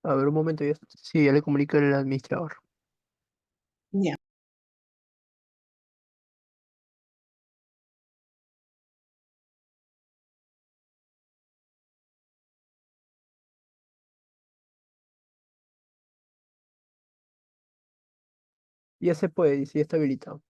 A ver, un momento, sí, ya le comunico al administrador. Ya. Ya se puede, dice, ya está habilitado.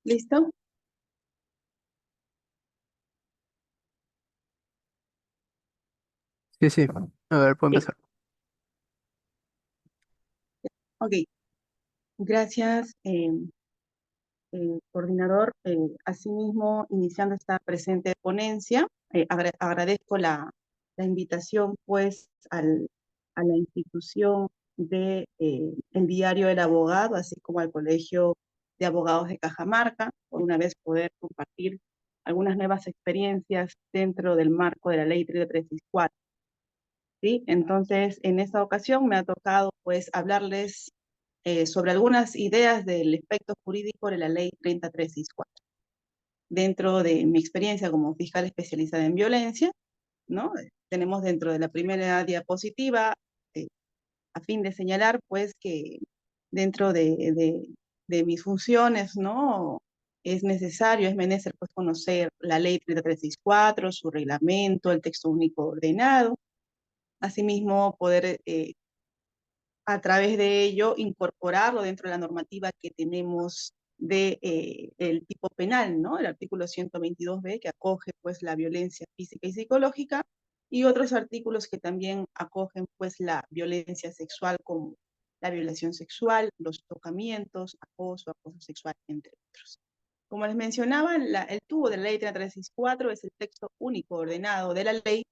¿Listo? Sí, sí. A ver, puedo Sí. empezar. Ok. Gracias, coordinador. Asimismo, iniciando esta presente ponencia, agradezco la invitación, pues, a la institución de el Diario del Abogado, así como al Colegio de Abogados de Cajamarca, por una vez poder compartir algunas nuevas experiencias dentro del marco de la Ley 3364. ¿Sí? Entonces, en esta ocasión me ha tocado, pues, hablarles sobre algunas ideas del aspecto jurídico de la Ley 30364. Dentro de mi experiencia como fiscal especializada en violencia, ¿no? Tenemos dentro de la primera diapositiva, eh, a fin de señalar, pues, que dentro de mis funciones, ¿no? Es necesario, es menester, pues, conocer la Ley 3364, su reglamento, el texto único ordenado, asimismo poder a través de ello incorporarlo dentro de la normativa que tenemos de el tipo penal, ¿no? El artículo 122b que acoge pues la violencia física y psicológica y otros artículos que también acogen pues la violencia sexual como la violación sexual, los tocamientos, acoso sexual, entre otros. Como les mencionaba, el tubo de la ley 3364 es el texto único ordenado de la ley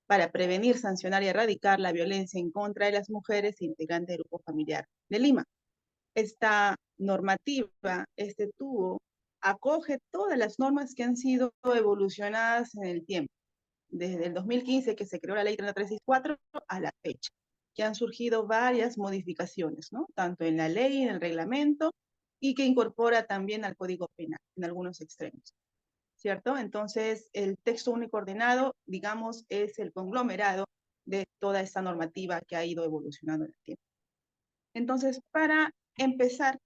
para prevenir, sancionar y erradicar la violencia en contra de las mujeres integrantes del grupo familiar de Lima. Esta normativa, este tubo, acoge todas las normas que han sido evolucionadas en el tiempo, desde el 2015 que se creó la ley 3364 a la fecha, que han surgido varias modificaciones, ¿no? Tanto en la ley, en el reglamento, y que incorpora también al Código Penal en algunos extremos. ¿Cierto? Entonces, el texto único ordenado, digamos, es el conglomerado de toda esta normativa que ha ido evolucionando en el tiempo. Entonces, para empezar,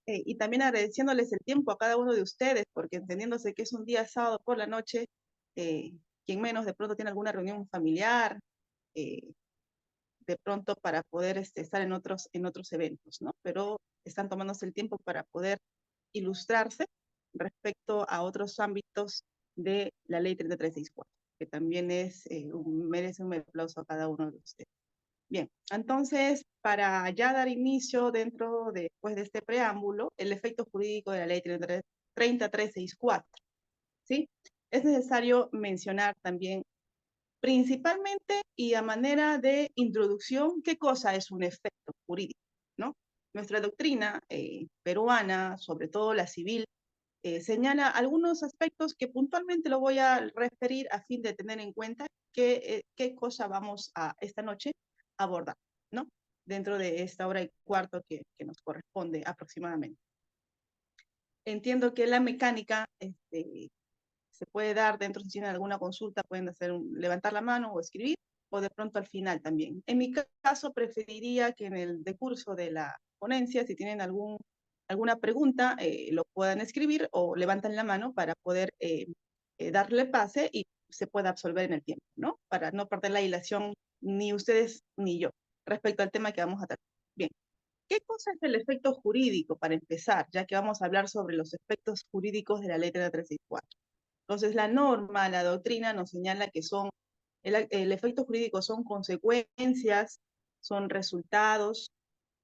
y también agradeciéndoles el tiempo a cada uno de ustedes, porque entendiéndose que es un día sábado por la noche, quien menos de pronto tiene alguna reunión familiar, eh, de pronto para poder estar en otros eventos, ¿no? Pero están tomándose el tiempo para poder ilustrarse respecto a otros ámbitos de la ley 3364, que también merece un aplauso a cada uno de ustedes. Bien, entonces, para ya dar inicio dentro de, pues, de este preámbulo, el efecto jurídico de la ley 3364, ¿sí? Es necesario mencionar también, principalmente y a manera de introducción, qué cosa es un efecto jurídico, ¿no? Nuestra doctrina peruana, sobre todo la civil, señala algunos aspectos que puntualmente lo voy a referir a fin de tener en cuenta qué cosa vamos a esta noche abordar, ¿no? Dentro de esta hora y cuarto que nos corresponde aproximadamente. Entiendo que la mecánica se puede dar dentro, si tienen alguna consulta, pueden levantar la mano o escribir. o de pronto al final también. En mi caso, preferiría que en el decurso de la ponencia, si tienen alguna pregunta, lo puedan escribir o levantan la mano para poder darle pase y se pueda absolver en el tiempo, ¿no? Para no perder la hilación ni ustedes ni yo respecto al tema que vamos a tratar. Bien, ¿qué cosa es el efecto jurídico para empezar, ya que vamos a hablar sobre los efectos jurídicos de la ley 364? Entonces, la norma, la doctrina nos señala que el efecto jurídico son consecuencias, son resultados,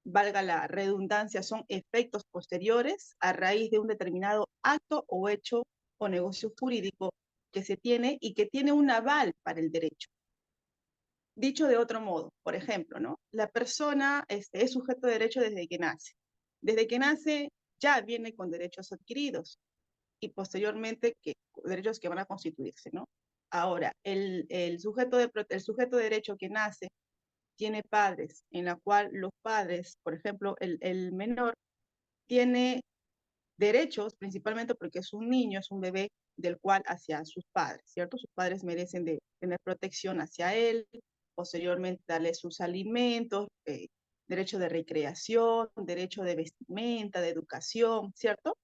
valga la redundancia, son efectos posteriores a raíz de un determinado acto o hecho o negocio jurídico que se tiene y que tiene un aval para el derecho. Dicho de otro modo, por ejemplo, ¿no? La persona es sujeto de derecho desde que nace. Desde que nace ya viene con derechos adquiridos y posteriormente derechos que van a constituirse, ¿no? Ahora, el sujeto de derecho que nace tiene padres, en la cual los padres, por ejemplo, el menor tiene derechos, principalmente porque es un niño, es un bebé, del cual hacia sus padres, ¿cierto? Sus padres merecen de tener protección hacia él, posteriormente darle sus alimentos, derecho de recreación, derecho de vestimenta, de educación, ¿cierto?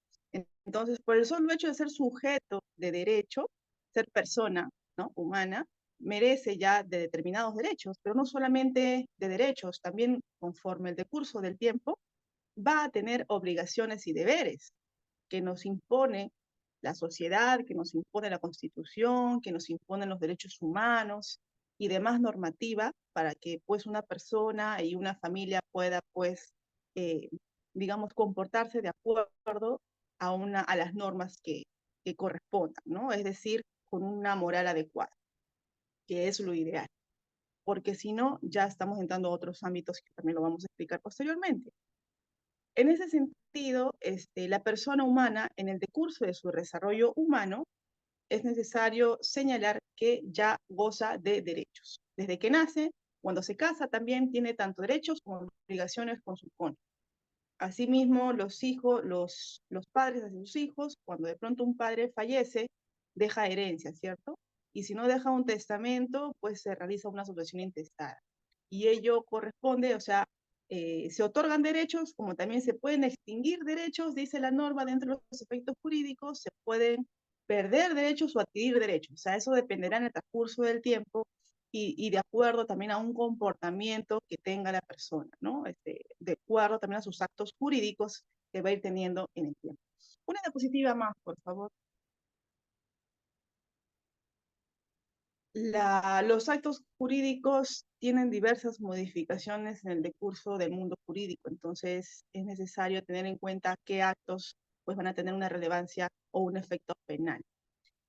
Entonces, por el solo hecho de ser sujeto de derecho, ser persona, ¿no? Humana, merece ya de determinados derechos, pero no solamente de derechos, también conforme el decurso del tiempo, va a tener obligaciones y deberes que nos impone la sociedad, que nos impone la Constitución, que nos imponen los derechos humanos y demás normativa para que pues una persona y una familia pueda pues, digamos, comportarse de acuerdo a las normas que correspondan, ¿no? Es decir, con una moral adecuada, que es lo ideal. Porque si no, ya estamos entrando a otros ámbitos que también lo vamos a explicar posteriormente. En ese sentido, la persona humana, en el decurso de su desarrollo humano, es necesario señalar que ya goza de derechos. Desde que nace, cuando se casa, también tiene tanto derechos como obligaciones con su cónyuge. Asimismo, los padres hacia sus hijos, cuando de pronto un padre fallece, deja herencia, ¿cierto? Y si no deja un testamento, pues se realiza una sucesión intestada. Y ello corresponde, o sea, se otorgan derechos, como también se pueden extinguir derechos, dice la norma, dentro de los efectos jurídicos, se pueden perder derechos o adquirir derechos. O sea, eso dependerá en el transcurso del tiempo y de acuerdo también a un comportamiento que tenga la persona, ¿no? De acuerdo también a sus actos jurídicos que va a ir teniendo en el tiempo. Una diapositiva más, por favor. Los actos jurídicos tienen diversas modificaciones en el decurso del mundo jurídico, entonces es necesario tener en cuenta qué actos pues, van a tener una relevancia o un efecto penal.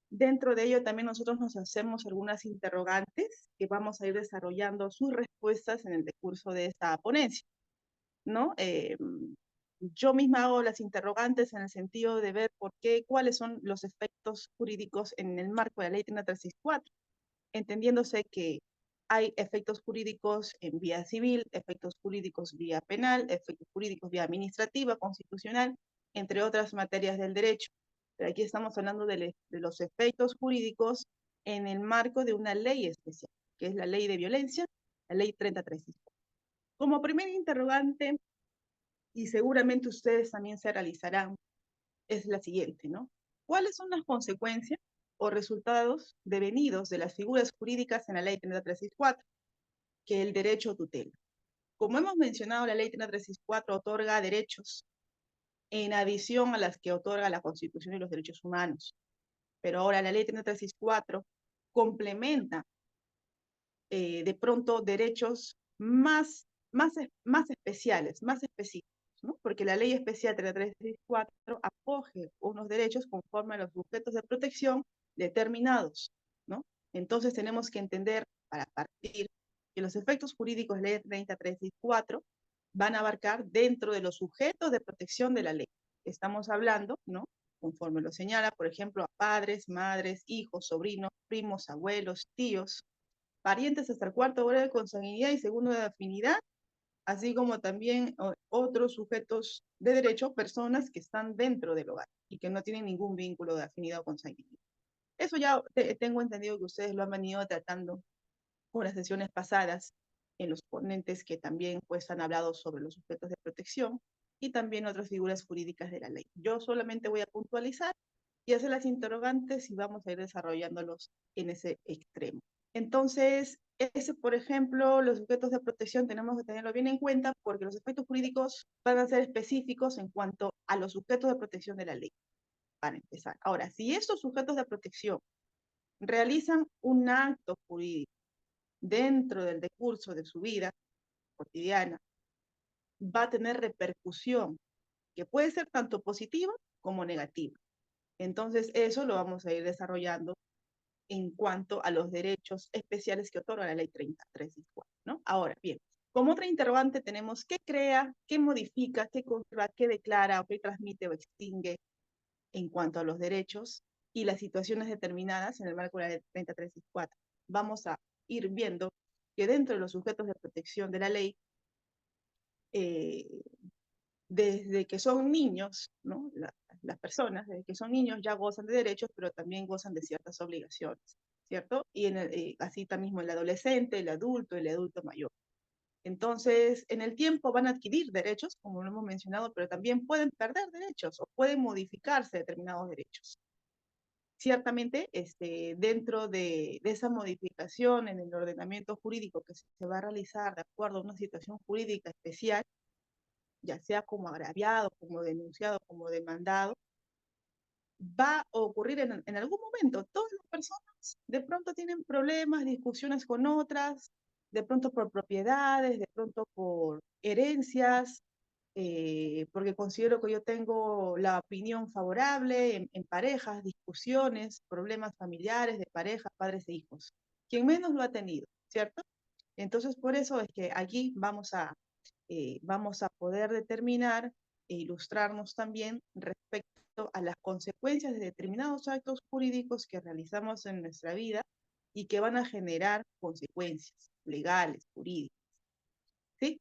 Dentro de ello también nosotros nos hacemos algunas interrogantes que vamos a ir desarrollando sus respuestas en el decurso de esta ponencia, ¿no? Yo misma hago las interrogantes en el sentido de ver cuáles son los efectos jurídicos en el marco de la ley 364, entendiéndose que hay efectos jurídicos en vía civil, efectos jurídicos vía penal, efectos jurídicos vía administrativa, constitucional, entre otras materias del derecho. Pero aquí estamos hablando de los efectos jurídicos en el marco de una ley especial, que es la ley de violencia, la ley 3035. Como primer interrogante, y seguramente ustedes también se realizarán, es la siguiente, ¿no? ¿Cuáles son las consecuencias o resultados devenidos de las figuras jurídicas en la ley 364, que el derecho tutela? Como hemos mencionado, la ley 364 otorga derechos en adición a las que otorga la Constitución y los derechos humanos. Pero ahora la ley 364 complementa de pronto derechos más especiales, más específicos, ¿no? Porque la ley especial 334 acoge unos derechos conforme a los sujetos de protección determinados, ¿no? Entonces tenemos que entender, para partir, que los efectos jurídicos de la ley 334 van a abarcar dentro de los sujetos de protección de la ley. Estamos hablando, ¿no? Conforme lo señala, por ejemplo, a padres, madres, hijos, sobrinos, primos, abuelos, tíos, parientes hasta el cuarto grado de consanguinidad y segundo de afinidad, así como también otros sujetos de derecho, personas que están dentro del hogar y que no tienen ningún vínculo de afinidad o consanguinidad. Eso ya tengo entendido que ustedes lo han venido tratando con las sesiones pasadas en los ponentes que también pues han hablado sobre los sujetos de protección y también otras figuras jurídicas de la ley. Yo solamente voy a puntualizar y hacer las interrogantes y vamos a ir desarrollándolos en ese extremo. Entonces, ese, por ejemplo, los sujetos de protección tenemos que tenerlo bien en cuenta porque los efectos jurídicos van a ser específicos en cuanto a los sujetos de protección de la ley, para empezar. Ahora, si estos sujetos de protección realizan un acto jurídico dentro del decurso de su vida cotidiana, va a tener repercusión que puede ser tanto positiva como negativa. Entonces, eso lo vamos a ir desarrollando en cuanto a los derechos especiales que otorga la ley 33, ¿no? Ahora, bien, como otra interrogante tenemos qué crea, qué modifica, qué controla, qué declara o qué transmite o extingue en cuanto a los derechos y las situaciones determinadas en el marco de la ley 33. Vamos a ir viendo que dentro de los sujetos de protección de la ley, eh, desde que son niños, ¿no? Las personas, desde que son niños ya gozan de derechos, pero también gozan de ciertas obligaciones, ¿cierto? Y así también el adolescente, el adulto mayor. Entonces, en el tiempo van a adquirir derechos, como lo hemos mencionado, pero también pueden perder derechos o pueden modificarse determinados derechos. Ciertamente, dentro de esa modificación en el ordenamiento jurídico que se va a realizar de acuerdo a una situación jurídica especial, ya sea como agraviado, como denunciado, como demandado, va a ocurrir en algún momento. Todas las personas de pronto tienen problemas, discusiones con otras, de pronto por propiedades, de pronto por herencias, porque considero que yo tengo la opinión favorable en parejas, discusiones, problemas familiares de pareja, padres e hijos. Quien menos lo ha tenido, ¿cierto? Entonces, por eso es que aquí vamos a poder determinar e ilustrarnos también respecto a las consecuencias de determinados actos jurídicos que realizamos en nuestra vida y que van a generar consecuencias legales, jurídicas. ¿Sí?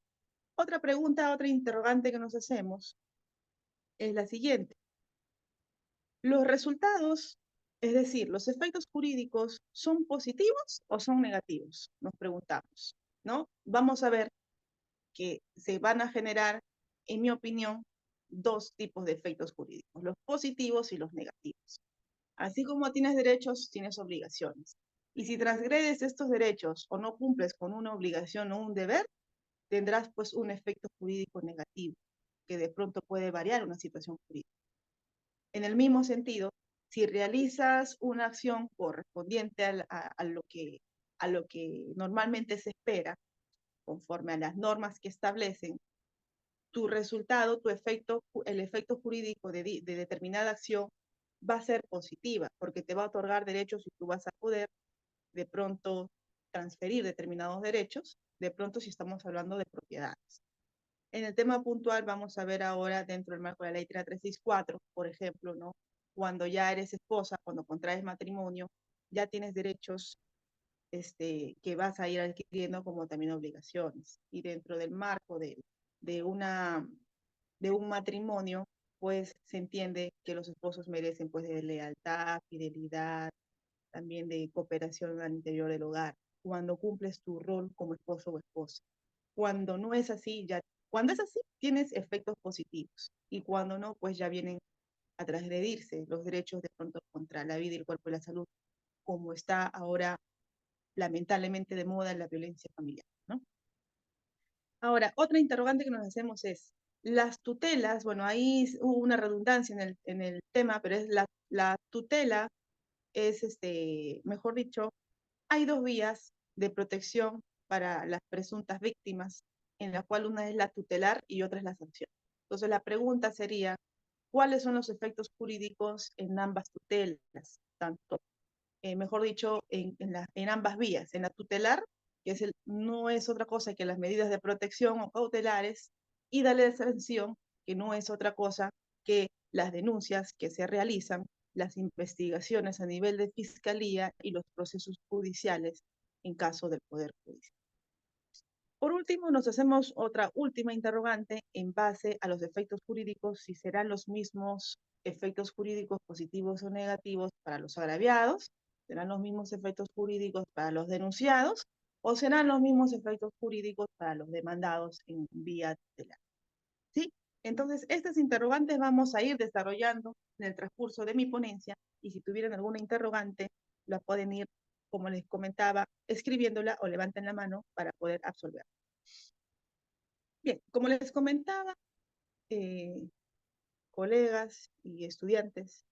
Otra pregunta, otra interrogante que nos hacemos es la siguiente. ¿Los resultados, es decir, los efectos jurídicos, son positivos o son negativos? Nos preguntamos, ¿no? Vamos a ver que se van a generar, en mi opinión, dos tipos de efectos jurídicos, los positivos y los negativos. Así como tienes derechos, tienes obligaciones. Y si transgredes estos derechos o no cumples con una obligación o un deber, tendrás pues un efecto jurídico negativo, que de pronto puede variar una situación jurídica. En el mismo sentido, si realizas una acción correspondiente a lo que normalmente se espera, conforme a las normas que establecen, tu resultado, el efecto jurídico de determinada acción va a ser positiva, porque te va a otorgar derechos y tú vas a poder de pronto transferir determinados derechos, de pronto si estamos hablando de propiedades. En el tema puntual vamos a ver ahora dentro del marco de la ley 3364, por ejemplo, ¿no? Cuando ya eres esposa, cuando contraes matrimonio, ya tienes derechos que vas a ir adquiriendo como también obligaciones. Y dentro del marco de, una, de un matrimonio, pues se entiende que los esposos merecen pues de lealtad, fidelidad, también de cooperación al interior del hogar, cuando cumples tu rol como esposo o esposa. Cuando no es así, cuando es así, tienes efectos positivos. Y cuando no, pues ya vienen a transgredirse los derechos de pronto contra la vida y el cuerpo y la salud, como está ahora lamentablemente de moda en la violencia familiar, ¿no? Ahora, otra interrogante que nos hacemos es, las tutelas, bueno, ahí hubo una redundancia en el tema, pero es la tutela es, mejor dicho, hay dos vías de protección para las presuntas víctimas, en la cual una es la tutelar y otra es la sanción. Entonces, la pregunta sería, ¿cuáles son los efectos jurídicos en ambas tutelas? Tanto mejor dicho, en ambas vías. En la tutelar, que no es otra cosa que las medidas de protección o cautelares, y la sanción, que no es otra cosa que las denuncias que se realizan, las investigaciones a nivel de fiscalía y los procesos judiciales en caso del Poder Judicial. Por último, nos hacemos otra última interrogante en base a los efectos jurídicos, si serán los mismos efectos jurídicos positivos o negativos para los agraviados, serán los mismos efectos jurídicos para los denunciados, o serán los mismos efectos jurídicos para los demandados en vía tutelar. ¿Sí? Entonces, estas interrogantes vamos a ir desarrollando en el transcurso de mi ponencia, y si tuvieran alguna interrogante, la pueden ir, como les comentaba, escribiéndola o levanten la mano para poder absolver. Bien, como les comentaba, colegas y estudiantes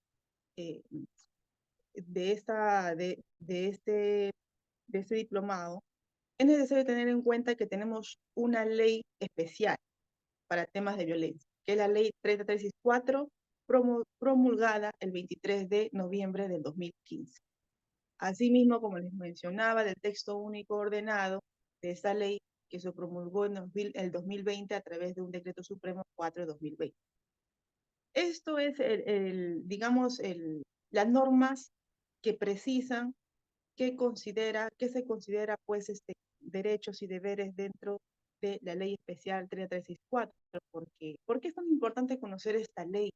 eh, de este diplomado, es necesario tener en cuenta que tenemos una ley especial para temas de violencia, que es la ley 3364, promulgada el 23 de noviembre del 2015. Asimismo, como les mencionaba, del texto único ordenado de esa ley que se promulgó en el 2020 a través de un decreto supremo 4 de 2020. Esto es, digamos, las normas que precisan qué se considera, pues, derechos y deberes dentro de la ley especial 3364. ¿Por qué es tan importante conocer esta ley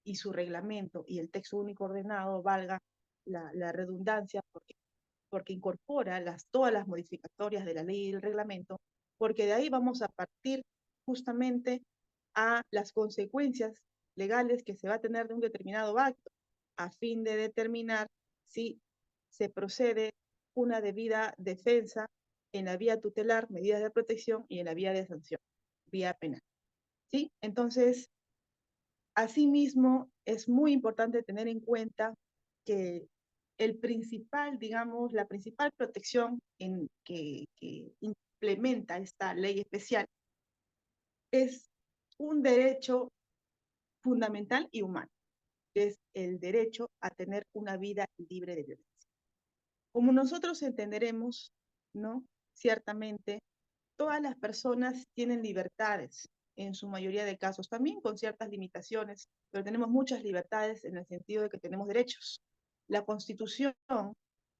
y su reglamento y el texto único ordenado, valga la redundancia, porque incorpora todas las modificatorias de la ley y el reglamento, porque de ahí vamos a partir justamente a las consecuencias legales que se va a tener de un determinado acto, a fin de determinar si se procede una debida defensa en la vía tutelar, medidas de protección, y en la vía de sanción, vía penal. ¿Sí? Entonces, asimismo, es muy importante tener en cuenta que digamos, la principal protección que implementa esta ley especial es un derecho fundamental y humano, que es el derecho a tener una vida libre de violencia. Como nosotros entenderemos, ¿no? Ciertamente, todas las personas tienen libertades, en su mayoría de casos, también con ciertas limitaciones, pero tenemos muchas libertades en el sentido de que tenemos derechos. La Constitución,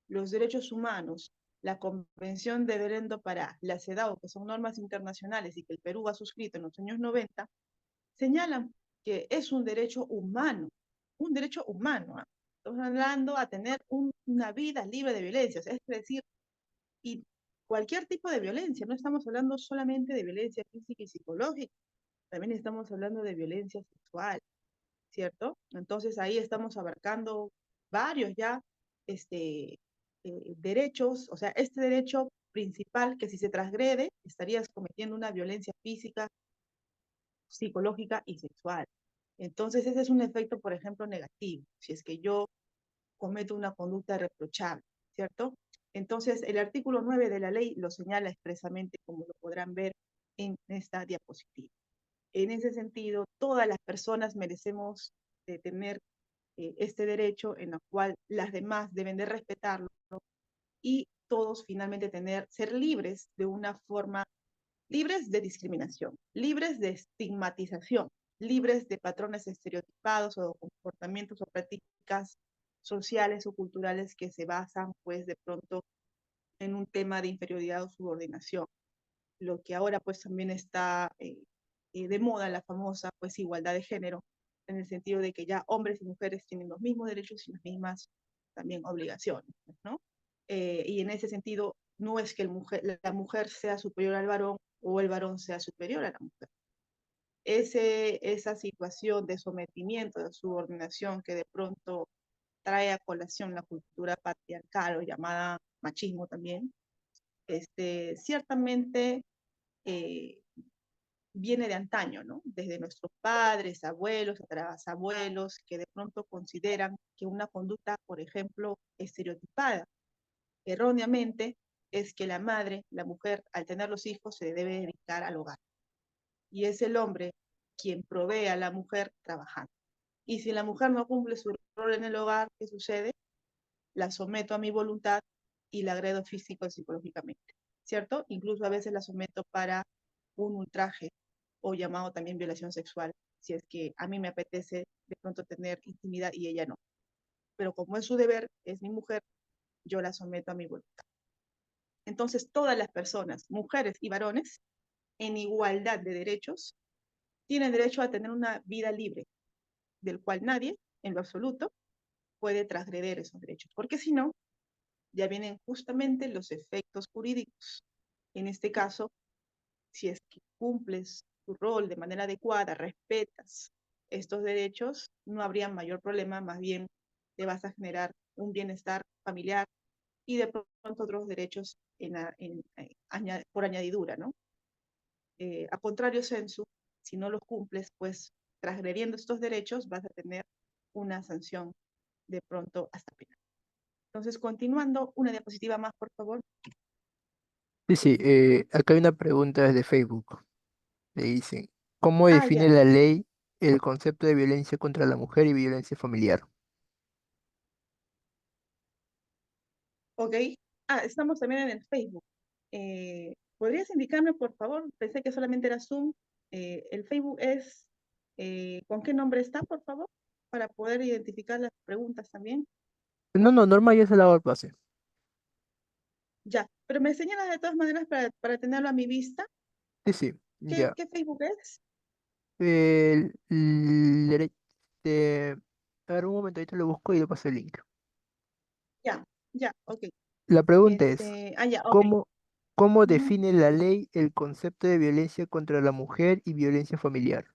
los derechos humanos, la Convención de Belém do Pará, la CEDAW, que son normas internacionales y que el Perú ha suscrito en los años 90, señalan que es un derecho humano. ¿Eh? Estamos hablando a tener una vida libre de violencias, es decir, y cualquier tipo de violencia, no estamos hablando solamente de violencia física y psicológica, también estamos hablando de violencia sexual, ¿cierto? Entonces ahí estamos abarcando varios ya derechos, o sea, este derecho principal que si se transgrede estarías cometiendo una violencia física, psicológica y sexual. Entonces ese es un efecto, por ejemplo, negativo, si es que yo cometo una conducta reprochable, ¿cierto? Entonces, el artículo 9 de la ley lo señala expresamente, como lo podrán ver en esta diapositiva. En ese sentido, todas las personas merecemos tener este derecho en el cual las demás deben de respetarlo, y todos finalmente ser libres de una forma, libres de discriminación, libres de estigmatización, libres de patrones estereotipados o comportamientos o prácticas sociales o culturales que se basan, pues, de pronto en un tema de inferioridad o subordinación. Lo que ahora, pues, también está de moda, la famosa, pues, igualdad de género, en el sentido de que ya hombres y mujeres tienen los mismos derechos y las mismas también obligaciones, ¿no? Y en ese sentido, no es que la mujer sea superior al varón o el varón sea superior a la mujer. Esa situación de sometimiento, de subordinación que de pronto trae a colación la cultura patriarcal o llamada machismo también, ciertamente eh, viene de antaño, ¿no? Desde nuestros padres, abuelos, abuelos, que de pronto consideran que una conducta, por ejemplo, estereotipada, erróneamente, es que la madre, la mujer, al tener los hijos, se debe dedicar al hogar. Y es el hombre quien provee a la mujer trabajando. Y si la mujer no cumple su rol en el hogar, ¿qué sucede? La someto a mi voluntad y la agredo físico y psicológicamente, ¿cierto? Incluso a veces la someto para un ultraje o llamado también violación sexual, si es que a mí me apetece de pronto tener intimidad y ella no. Pero como es su deber, es mi mujer, yo la someto a mi voluntad. Entonces, todas las personas, mujeres y varones, en igualdad de derechos, tienen derecho a tener una vida libre, del cual nadie, en lo absoluto, puede transgredir esos derechos. Porque si no, ya vienen justamente los efectos jurídicos. En este caso, si es que cumples tu rol de manera adecuada, respetas estos derechos, no habría mayor problema, más bien te vas a generar un bienestar familiar y de pronto otros derechos por añadidura, ¿no? A contrario sensu, si no los cumples, pues transgrediendo estos derechos vas a tener una sanción de pronto hasta penal. Entonces, continuando, una diapositiva más, por favor. Sí, sí, acá hay una pregunta desde Facebook. Le dicen, ¿cómo Ah, define ya, la ley el concepto de violencia contra la mujer y violencia familiar? ok. Ah, estamos también en el Facebook. ¿Podrías indicarme, por favor? Pensé que solamente era Zoom. El Facebook es, ¿con qué nombre está, por favor? Para poder identificar las preguntas también. No, no, normal, ya se la hago al pase. Ya, pero me señalas de todas maneras para tenerlo a mi vista. Sí, sí, ¿Qué, ya. qué Facebook es? El, dere- eh, a ver, un momento, ahorita lo busco y le paso el link. Ya, ya, ok. La pregunta es, Ya, ok. ¿cómo Ujú. define la ley el concepto de violencia contra la mujer y violencia familiar?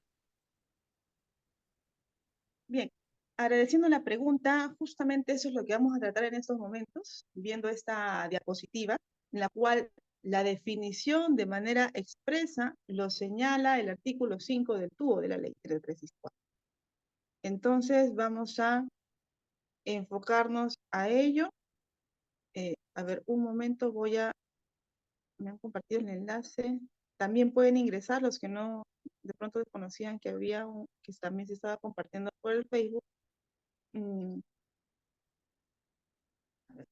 Bien, agradeciendo la pregunta, justamente eso es lo que vamos a tratar en estos momentos, viendo esta diapositiva, en la cual la definición de manera expresa lo señala el artículo 5 del TUO de la ley 334. Entonces vamos a enfocarnos a ello. A ver, un momento, me han compartido el enlace. También pueden ingresar los que no, de pronto desconocían que que también se estaba compartiendo por el Facebook. Mm, a ver.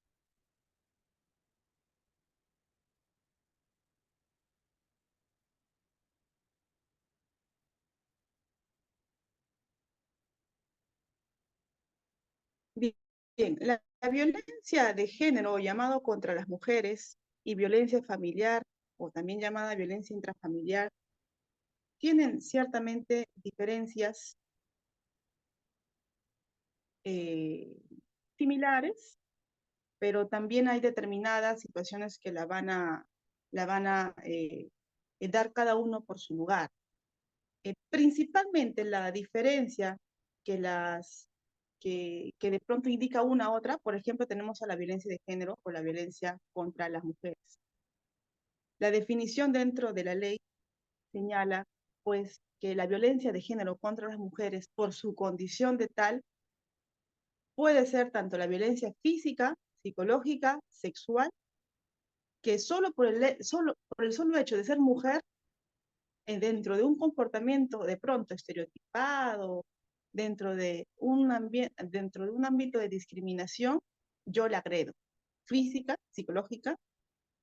Bien, la violencia de género, llamado contra las mujeres, y violencia familiar, o también llamada violencia intrafamiliar, tienen ciertamente diferencias eh, similares, pero también hay determinadas situaciones que la van a dar cada uno por su lugar. Principalmente la diferencia que, que de pronto indica una a otra, por ejemplo, tenemos a la violencia de género o la violencia contra las mujeres. La definición dentro de la ley señala, pues, que la violencia de género contra las mujeres, por su condición de tal, puede ser tanto la violencia física, psicológica, sexual, que por el solo hecho de ser mujer, dentro de un comportamiento de pronto estereotipado, dentro de un ámbito de discriminación, yo la agredo, física, psicológica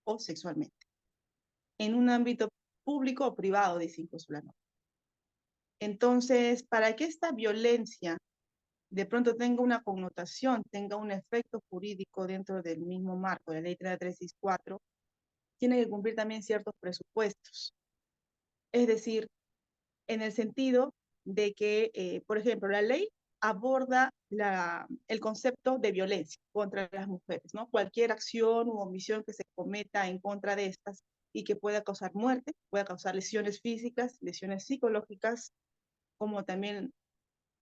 o sexualmente. En un ámbito público o privado, dice incluso la norma. Entonces, para que esta violencia de pronto tenga una connotación, tenga un efecto jurídico dentro del mismo marco de la ley 364, tiene que cumplir también ciertos presupuestos. Es decir, en el sentido de que, por ejemplo, la ley aborda el concepto de violencia contra las mujeres, ¿no? Cualquier acción u omisión que se cometa en contra de estas y que pueda causar muerte, pueda causar lesiones físicas, lesiones psicológicas, como también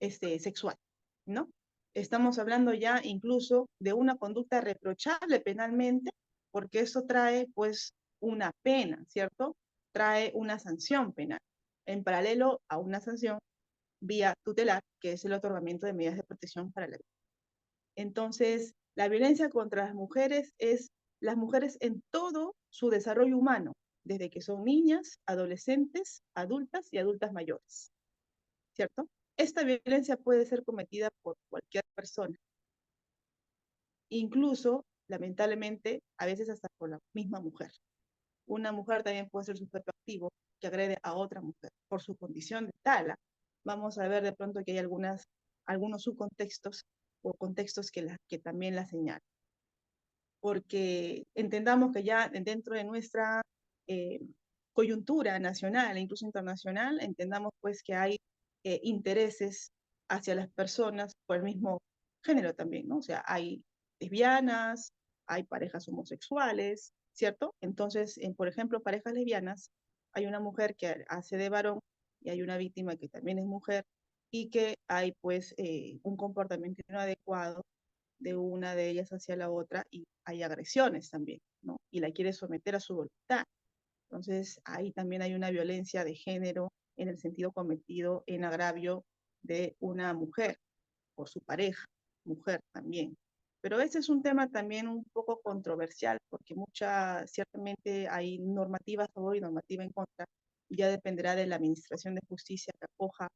sexual, ¿no? Estamos hablando ya incluso de una conducta reprochable penalmente, porque eso trae pues una pena, ¿cierto? Trae una sanción penal, en paralelo a una sanción vía tutelar, que es el otorgamiento de medidas de protección para la vida. Entonces, la violencia contra las mujeres es las mujeres en todo su desarrollo humano, desde que son niñas, adolescentes, adultas y adultas mayores, ¿cierto? Esta violencia puede ser cometida por cualquier persona, incluso, lamentablemente, a veces hasta por la misma mujer. Una mujer también puede ser sujeto activo que agrede a otra mujer por su condición de tala. Vamos a ver de pronto que hay algunos subcontextos o contextos que también la señalan. Porque entendamos que ya dentro de nuestra eh, coyuntura nacional e incluso internacional, entendamos pues que hay intereses hacia las personas por el mismo género también, ¿no? O sea, hay lesbianas, hay parejas homosexuales, ¿cierto? Entonces, por ejemplo, parejas lesbianas, hay una mujer que hace de varón y hay una víctima que también es mujer y que hay pues un comportamiento inadecuado de una de ellas hacia la otra y hay agresiones también, ¿no? Y la quiere someter a su voluntad. Entonces, ahí también hay una violencia de género en el sentido cometido en agravio de una mujer o su pareja, mujer también. Pero ese es un tema también un poco controversial porque ciertamente hay normativa a favor y normativa en contra. Ya dependerá de la Administración de Justicia que acoja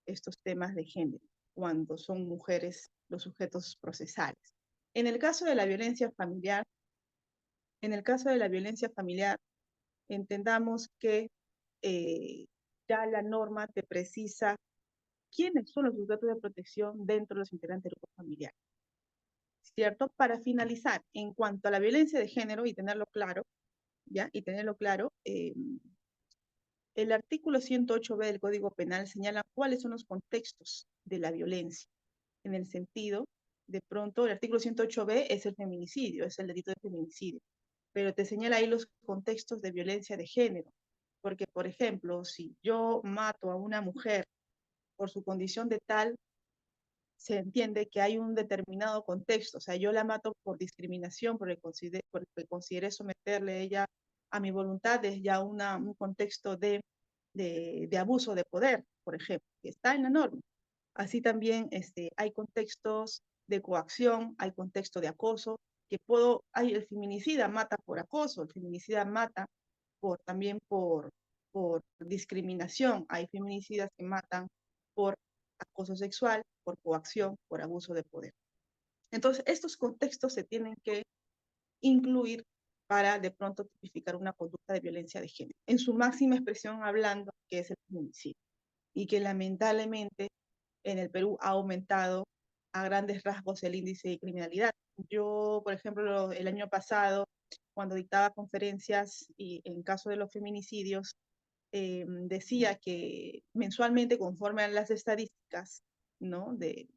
estos temas de género cuando son mujeres los sujetos procesales. En el caso de la violencia familiar, en el caso de la violencia familiar, entendamos que eh, ya la norma te precisa quiénes son los sujetos de protección dentro de los integrantes del grupo familiar, ¿cierto? Para finalizar, en cuanto a la violencia de género y tenerlo claro, ¿ya? Y tenerlo claro, el artículo 108b del Código Penal señala cuáles son los contextos de la violencia, en el sentido, de pronto, el artículo 108b es el feminicidio, es el delito de feminicidio, pero te señala ahí los contextos de violencia de género, porque, por ejemplo, si yo mato a una mujer por su condición de tal, se entiende que hay un determinado contexto, o sea, yo la mato por discriminación, porque consideré someterle a ella a mi voluntad, es ya un contexto de abuso de poder, por ejemplo, que está en la norma. Así también hay contextos de coacción, hay contexto de acoso, el feminicida mata por acoso, el feminicida mata también por discriminación, hay feminicidas que matan por acoso sexual, por coacción, por abuso de poder. Entonces, estos contextos se tienen que incluir para de pronto tipificar una conducta de violencia de género, en su máxima expresión hablando, que es el feminicidio, y que lamentablemente en el Perú ha aumentado a grandes rasgos el índice de criminalidad. Yo, por ejemplo, el año pasado, cuando dictaba conferencias y en caso de los feminicidios, decía que mensualmente, conforme a las estadísticas, ¿no? del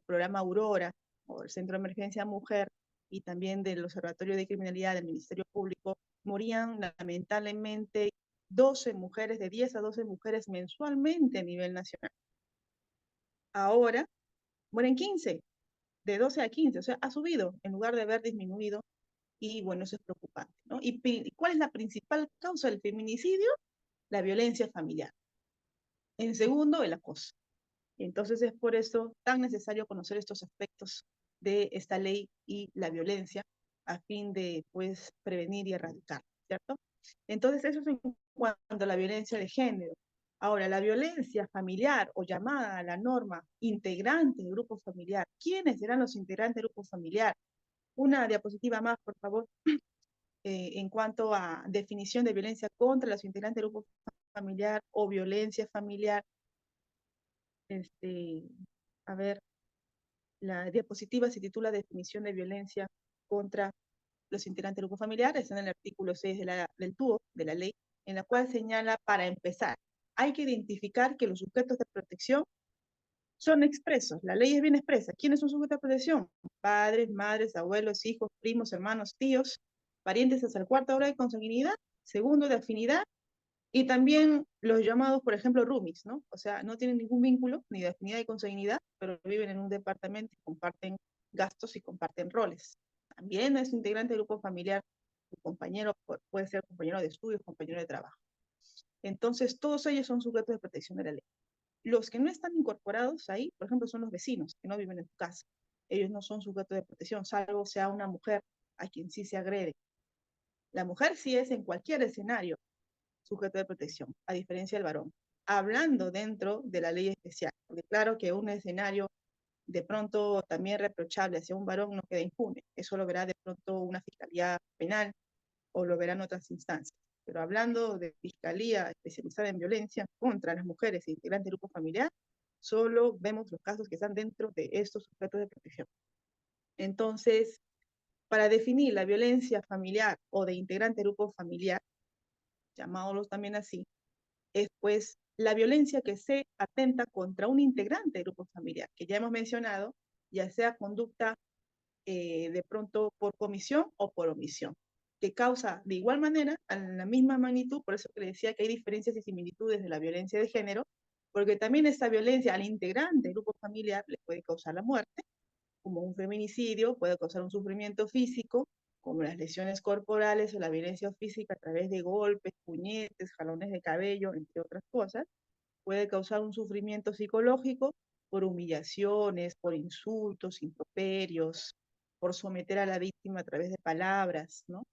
programa Aurora o el Centro de Emergencia Mujer y también del Observatorio de Criminalidad del Ministerio Público, morían lamentablemente 12 mujeres, de 10 a 12 mujeres mensualmente a nivel nacional. Ahora mueren 15, de 12 a 15, o sea, ha subido en lugar de haber disminuido y bueno, eso es preocupante, ¿no? ¿Y cuál es la principal causa del feminicidio? La violencia familiar. En segundo, el acoso. Entonces es por eso tan necesario conocer estos aspectos de esta ley y la violencia a fin de, pues, prevenir y erradicar, ¿cierto? Entonces eso es en cuanto a la violencia de género. Ahora, la violencia familiar o llamada a la norma integrante del grupo familiar. ¿Quiénes serán los integrantes del grupo familiar? Una diapositiva más, por favor, en cuanto a definición de violencia contra los integrantes del grupo familiar o violencia familiar. A ver, la diapositiva se titula Definición de violencia contra los integrantes del grupo familiar, está en el artículo 6 del TUO, de la ley, en la cual señala, para empezar, hay que identificar que los sujetos de protección son expresos, la ley es bien expresa. ¿Quiénes son sujetos de protección? Padres, madres, abuelos, hijos, primos, hermanos, tíos, parientes hasta el cuarto grado de consanguinidad, segundo de afinidad, y también los llamados, por ejemplo, roomies, ¿no? O sea, no tienen ningún vínculo, ni de afinidad ni consanguinidad, pero viven en un departamento y comparten gastos y comparten roles. También es integrante del grupo familiar, tu compañero, puede ser compañero de estudios, compañero de trabajo. Entonces, todos ellos son sujetos de protección de la ley. Los que no están incorporados ahí, por ejemplo, son los vecinos, que no viven en tu casa. Ellos no son sujetos de protección, salvo sea una mujer a quien sí se agrede. La mujer sí es en cualquier escenario sujeto de protección, a diferencia del varón. Hablando dentro de la ley especial, porque claro que un escenario de pronto también reprochable hacia un varón no queda impune. Eso lo verá de pronto una fiscalía penal o lo verán otras instancias. Pero hablando de fiscalía especializada en violencia contra las mujeres e integrantes del grupo familiar, solo vemos los casos que están dentro de estos sujetos de protección. Entonces, para definir la violencia familiar o de integrante del grupo familiar, llamámoslos también así, es pues la violencia que se atenta contra un integrante del grupo familiar, que ya hemos mencionado, ya sea conducta de pronto por comisión o por omisión, que causa de igual manera, a la misma magnitud, por eso que le decía que hay diferencias y similitudes de la violencia de género, porque también esta violencia al integrante del grupo familiar le puede causar la muerte, como un feminicidio, puede causar un sufrimiento físico, como las lesiones corporales o la violencia física a través de golpes, puñetes, jalones de cabello, entre otras cosas. Puede causar un sufrimiento psicológico por humillaciones, por insultos, improperios, por someter a la víctima a través de palabras, ¿no?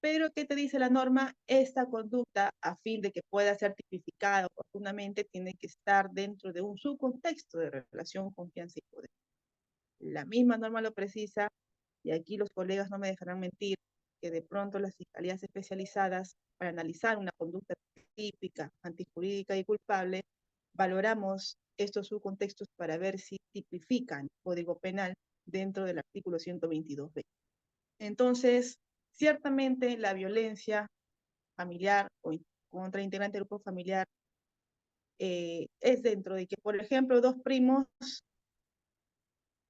Pero, ¿qué te dice la norma? Esta conducta, a fin de que pueda ser tipificada oportunamente, tiene que estar dentro de un subcontexto de relación, confianza y poder. La misma norma lo precisa, y aquí los colegas no me dejarán mentir, que de pronto las fiscalías especializadas, para analizar una conducta típica, antijurídica y culpable, valoramos estos subcontextos para ver si tipifican código penal dentro del artículo 122b. Entonces, ciertamente la violencia familiar o contra integrante del grupo familiar es dentro de que, por ejemplo, dos primos,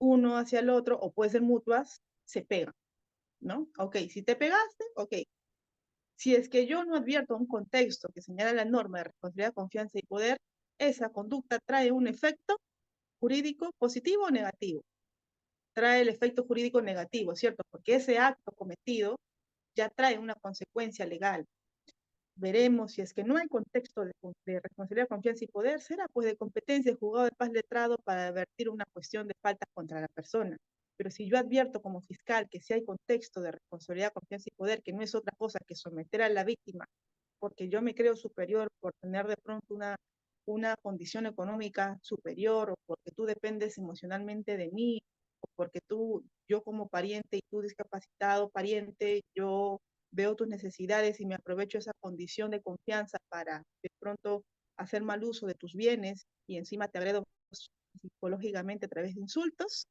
uno hacia el otro, o puede ser mutuas, se pegan, ¿no? Ok, si te pegaste, ok. Si es que yo no advierto un contexto que señala la norma de responsabilidad, confianza y poder, esa conducta trae un efecto jurídico positivo o negativo. Trae el efecto jurídico negativo, ¿cierto? Porque ese acto cometido ya trae una consecuencia legal. Veremos si es que no hay contexto de responsabilidad, confianza y poder, será pues de competencia el juzgado de paz letrado para advertir una cuestión de falta contra la persona. Pero si yo advierto como fiscal que si hay contexto de responsabilidad, confianza y poder, que no es otra cosa que someter a la víctima, porque yo me creo superior por tener de pronto una condición económica superior, o porque tú dependes emocionalmente de mí, o porque yo como pariente y tú discapacitado pariente, yo veo tus necesidades y me aprovecho esa condición de confianza para de pronto hacer mal uso de tus bienes y encima te agredo psicológicamente a través de insultos,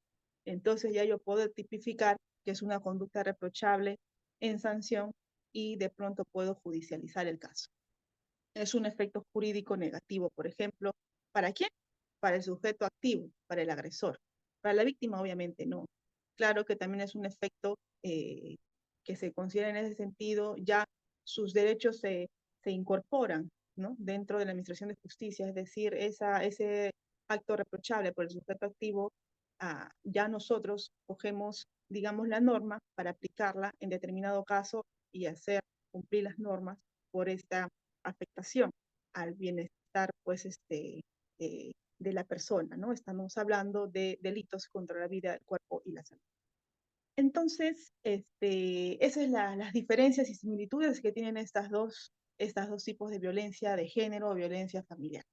entonces ya yo puedo tipificar que es una conducta reprochable en sanción y de pronto puedo judicializar el caso. Es un efecto jurídico negativo, por ejemplo, ¿para quién? Para el sujeto activo, para el agresor. Para la víctima, obviamente, no. Claro que también es un efecto que se considera en ese sentido, ya sus derechos se incorporan, ¿no? Dentro de la Administración de Justicia, es decir, ese acto reprochable por el sujeto activo, ya nosotros cogemos, digamos, la norma para aplicarla en determinado caso y hacer cumplir las normas por esta afectación al bienestar, pues, de la persona, ¿no? Estamos hablando de delitos contra la vida, el cuerpo y la salud. Entonces, esas son las diferencias y similitudes que tienen estas dos tipos de violencia de género o violencia familiar,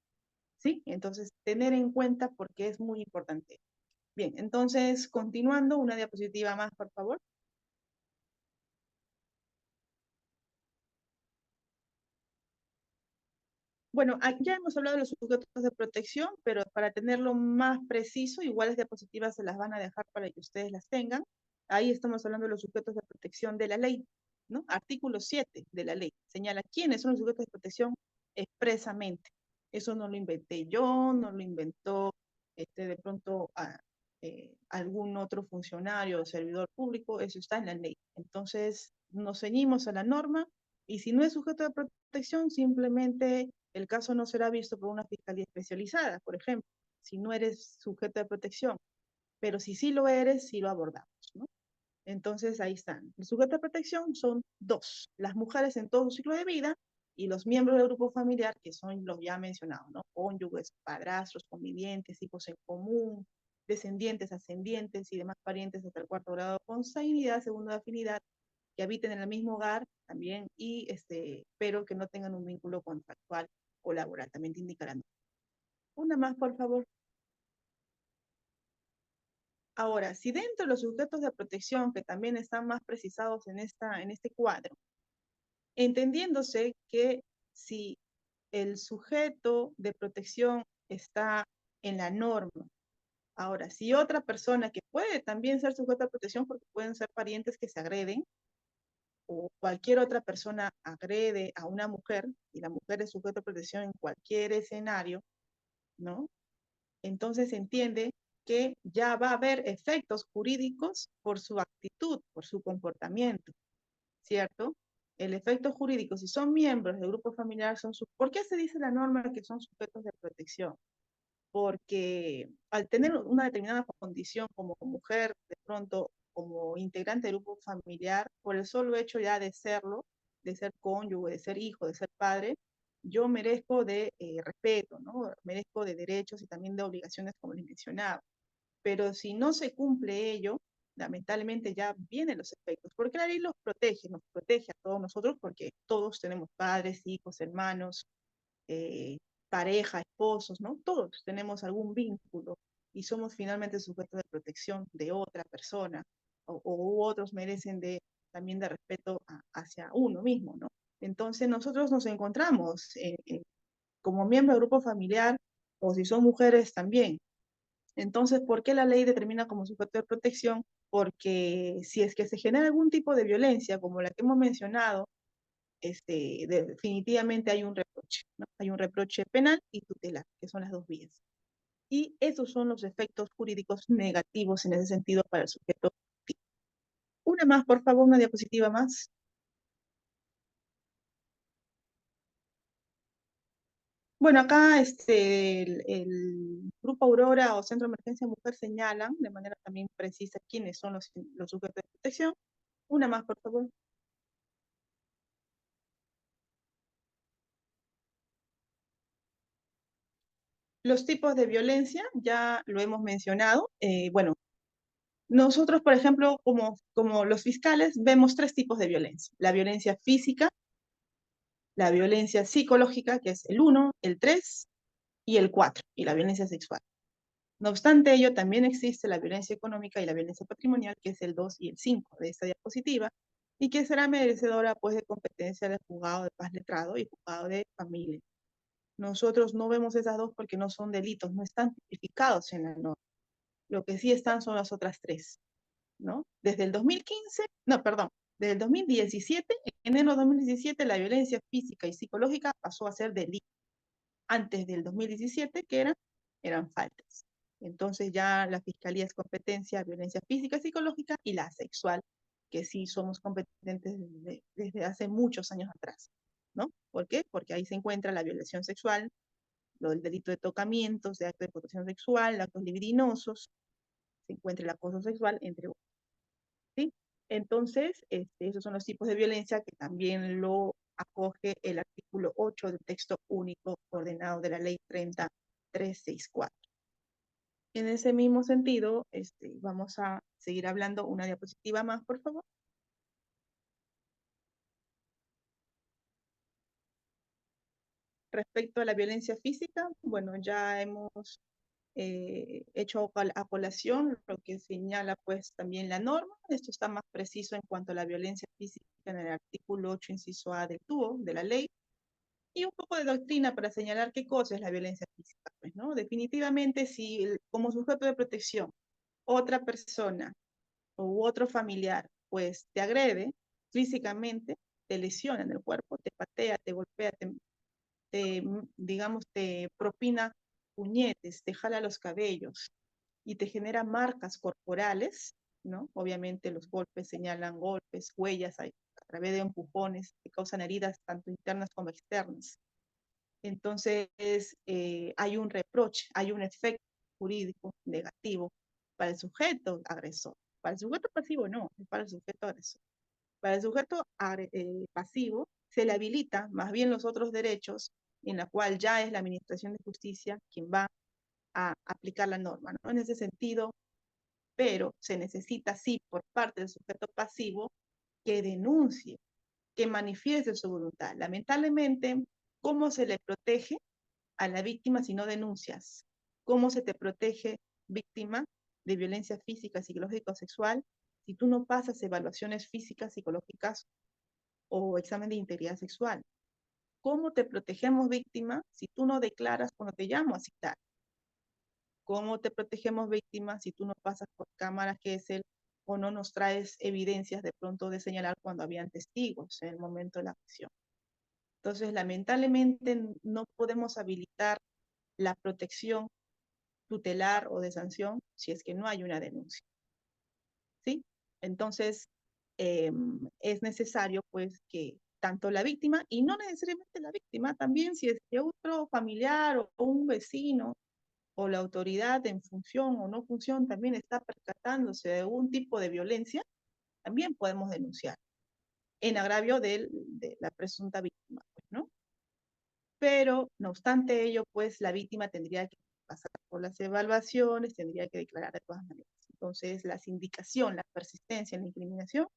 ¿sí? Entonces, tener en cuenta porque es muy importante. Bien, entonces, continuando, una diapositiva más, por favor. Bueno, ya hemos hablado de los sujetos de protección, pero para tenerlo más preciso, igual las diapositivas se las van a dejar para que ustedes las tengan. Ahí estamos hablando de los sujetos de protección de la ley, ¿no? Artículo 7 de la ley señala quiénes son los sujetos de protección expresamente. Eso no lo inventé yo, no lo inventó de pronto algún otro funcionario o servidor público, eso está en la ley. Entonces, nos ceñimos a la norma y si no es sujeto de protección, simplemente el caso no será visto por una fiscalía especializada, por ejemplo, si no eres sujeto de protección, pero si sí lo eres, sí lo abordamos, ¿no? Entonces ahí están. El sujeto de protección son dos, las mujeres en todo su ciclo de vida y los miembros del grupo familiar, que son los ya mencionados, ¿no? Cónyuges, padrastros, convivientes, hijos en común, descendientes, ascendientes y demás parientes hasta el cuarto grado con consanguinidad, segunda afinidad, que habiten en el mismo hogar también, pero que no tengan un vínculo contractual o laboral, también te indicarán. Una más, por favor. Ahora, si dentro de los sujetos de protección, que también están más precisados en este cuadro, entendiéndose que si el sujeto de protección está en la norma, ahora, si otra persona que puede también ser sujeto de protección, porque pueden ser parientes que se agreden, o cualquier otra persona agrede a una mujer, y la mujer es sujeto de protección en cualquier escenario, ¿no? Entonces se entiende que ya va a haber efectos jurídicos por su actitud, por su comportamiento, ¿cierto? El efecto jurídico, si son miembros del grupo familiar, ¿por qué se dice la norma que son sujetos de protección? Porque al tener una determinada condición como mujer, de pronto como integrante del grupo familiar, por el solo hecho ya de serlo, de ser cónyuge, de ser hijo, de ser padre, yo merezco de respeto, ¿no? Merezco de derechos y también de obligaciones, como les mencionaba. Pero si no se cumple ello, lamentablemente ya vienen los efectos, porque la ley los protege, nos protege a todos nosotros, porque todos tenemos padres, hijos, hermanos, eh, pareja, esposos, ¿no? Todos tenemos algún vínculo y somos finalmente sujetos de protección de otra persona, o otros merecen también de respeto hacia uno mismo, ¿no? Entonces nosotros nos encontramos como miembro del grupo familiar, o si son mujeres también. Entonces, ¿por qué la ley determina como sujeto de protección? Porque si es que se genera algún tipo de violencia, como la que hemos mencionado, definitivamente hay un reproche, ¿no? Hay un reproche penal y tutelar, que son las dos vías. Y esos son los efectos jurídicos negativos en ese sentido para el sujeto. Una más, por favor, una diapositiva más. Bueno, acá el Grupo Aurora o Centro de Emergencia Mujer señalan de manera también precisa quiénes son los sujetos de protección. Una más, por favor. Los tipos de violencia ya lo hemos mencionado. Bueno, nosotros, por ejemplo, como los fiscales, vemos tres tipos de violencia. La violencia física, la violencia psicológica, que es el 1, el 3 y el 4, y la violencia sexual. No obstante ello, también existe la violencia económica y la violencia patrimonial, que es el 2 y el 5 de esta diapositiva, y que será merecedora pues de competencia del juzgado de paz letrado y juzgado de familia. Nosotros no vemos esas dos porque no son delitos, no están tipificados en la norma. Lo que sí están son las otras tres, ¿no? Desde el 2015, no, perdón, desde el 2017, en enero de 2017, la violencia física y psicológica pasó a ser delito. Antes del 2017, que eran faltas. Entonces ya la Fiscalía es competencia de violencia física, psicológica y la sexual, que sí somos competentes desde hace muchos años atrás, ¿no? ¿Por qué? Porque ahí se encuentra la violación sexual, lo del delito de tocamientos, de actos de explotación sexual, actos libidinosos, se encuentra el acoso sexual, entre otros. ¿Sí? Entonces, esos son los tipos de violencia que también lo acoge el artículo 8 del texto único ordenado de la ley 30364. En ese mismo sentido, vamos a seguir hablando una diapositiva más, por favor. Respecto a la violencia física, bueno, ya hemos hecho a colación lo que señala pues también la norma. Esto está más preciso en cuanto a la violencia física en el artículo 8, inciso A del TUO, de la ley, y un poco de doctrina para señalar qué cosa es la violencia física, pues, ¿no? Definitivamente, si como sujeto de protección otra persona u otro familiar pues te agrede físicamente, te lesiona en el cuerpo, te patea, te golpea, digamos, te propina puñetes, te jala los cabellos y te genera marcas corporales, ¿no? Obviamente los golpes señalan golpes, huellas a través de empujones que causan heridas tanto internas como externas. Entonces, hay un reproche, hay un efecto jurídico negativo para el sujeto agresor. Para el sujeto pasivo no, es para el sujeto agresor. Para el sujeto pasivo se le habilita más bien los otros derechos en la cual ya es la Administración de Justicia quien va a aplicar la norma, ¿no? En ese sentido, pero se necesita sí por parte del sujeto pasivo que denuncie, que manifieste su voluntad. Lamentablemente, ¿cómo se le protege a la víctima si no denuncias? ¿Cómo se te protege víctima de violencia física, psicológica o sexual si tú no pasas evaluaciones físicas, psicológicas o examen de integridad sexual? ¿Cómo te protegemos víctima si tú no declaras cuando te llamo a citar? ¿Cómo te protegemos víctima si tú no pasas por cámaras que es el o no nos traes evidencias de pronto de señalar cuando habían testigos en el momento de la acción? Entonces, lamentablemente no podemos habilitar la protección tutelar o de sanción si es que no hay una denuncia. ¿Sí? Entonces, es necesario pues que tanto la víctima, y no necesariamente la víctima, también si es que otro familiar o un vecino o la autoridad en función o no función también está percatándose de algún tipo de violencia, también podemos denunciar en agravio de la presunta víctima, pues, ¿no? Pero, no obstante ello, pues la víctima tendría que pasar por las evaluaciones, tendría que declarar de todas maneras. Entonces, la sindicación, la persistencia en la incriminación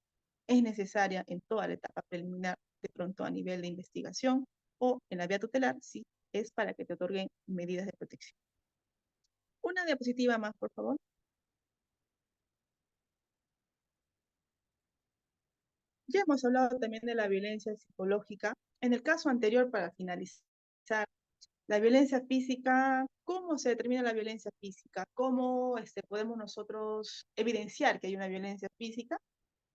es necesaria en toda la etapa preliminar, de pronto a nivel de investigación o en la vía tutelar, si es para que te otorguen medidas de protección. Una diapositiva más, por favor. Ya hemos hablado también de la violencia psicológica. En el caso anterior, para finalizar, la violencia física, ¿cómo se determina la violencia física? ¿Cómo podemos nosotros evidenciar que hay una violencia física?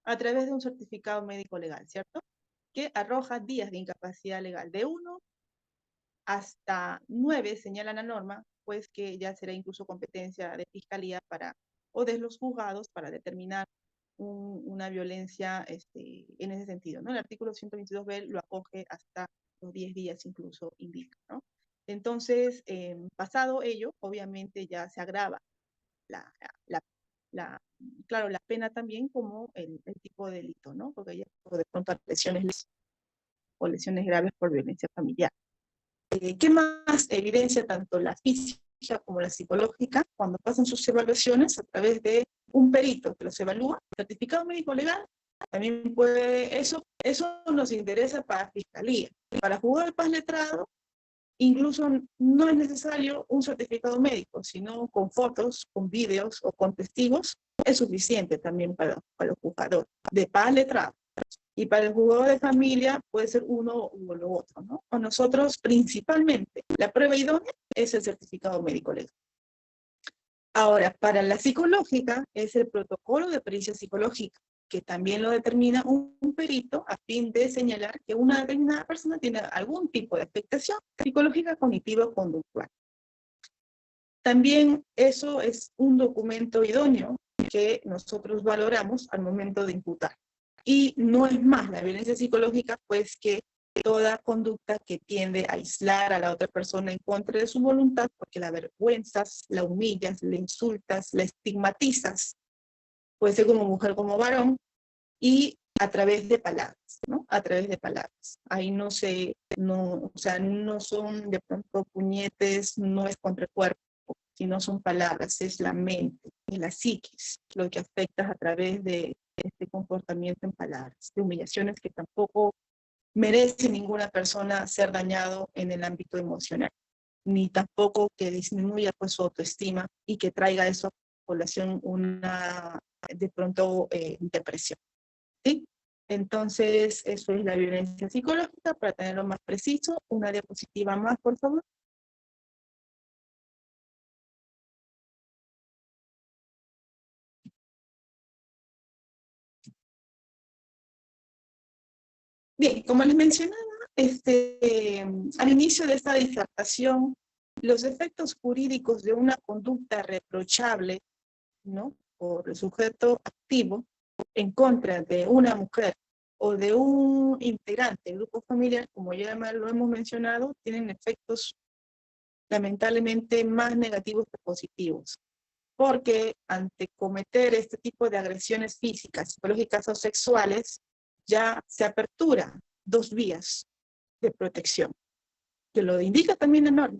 A través de un certificado médico legal, ¿cierto? Que arroja días de incapacidad legal de 1 hasta 9, señala la norma, pues que ya será incluso competencia de fiscalía o de los juzgados para determinar una violencia en ese sentido, ¿no? El artículo 122b lo acoge hasta los 10 días incluso indica, ¿no? Entonces, pasado ello, obviamente ya se agrava la, la, la, claro, la pena también como el tipo de delito, ¿no? Porque ya de pronto lesiones o lesiones graves por violencia familiar. ¿Qué más evidencia tanto la física como la psicológica cuando pasan sus evaluaciones a través de un perito que los evalúa? Certificado médico legal también puede, eso nos interesa para fiscalía. Para juzgado de paz letrado, incluso no es necesario un certificado médico, sino con fotos, con videos o con testigos, es suficiente también para los juzgadores de paz letrado. Y para el juzgador de familia puede ser uno u lo otro, ¿no? O nosotros principalmente, la prueba idónea es el certificado médico legal. Ahora, para la psicológica es el protocolo de pericia psicológica, que también lo determina un perito a fin de señalar que una determinada persona tiene algún tipo de afectación psicológica cognitiva o conductual. También eso es un documento idóneo que nosotros valoramos al momento de imputar. Y no es más la violencia psicológica, pues que toda conducta que tiende a aislar a la otra persona en contra de su voluntad, porque la avergüenzas, la humillas, la insultas, la estigmatizas, puede ser como mujer, como varón, y a través de palabras, ¿no? A través de palabras. Ahí no son de pronto puñetes, no es contra el cuerpo, sino son palabras, es la mente, es la psiquis, lo que afecta a través de este comportamiento en palabras, de humillaciones que tampoco merece ninguna persona ser dañado en el ámbito emocional, ni tampoco que disminuya pues su autoestima y que traiga a esa población una, de pronto, depresión, ¿sí? Entonces, eso es la violencia psicológica, para tenerlo más preciso. Una diapositiva más, por favor. Bien, como les mencionaba, al inicio de esta disertación, los efectos jurídicos de una conducta reprochable, ¿no?, por el sujeto activo en contra de una mujer o de un integrante del grupo familiar, como ya lo hemos mencionado, tienen efectos lamentablemente más negativos que positivos. Porque ante cometer este tipo de agresiones físicas, psicológicas o sexuales, ya se apertura 2 vías de protección, que lo indica también la norma.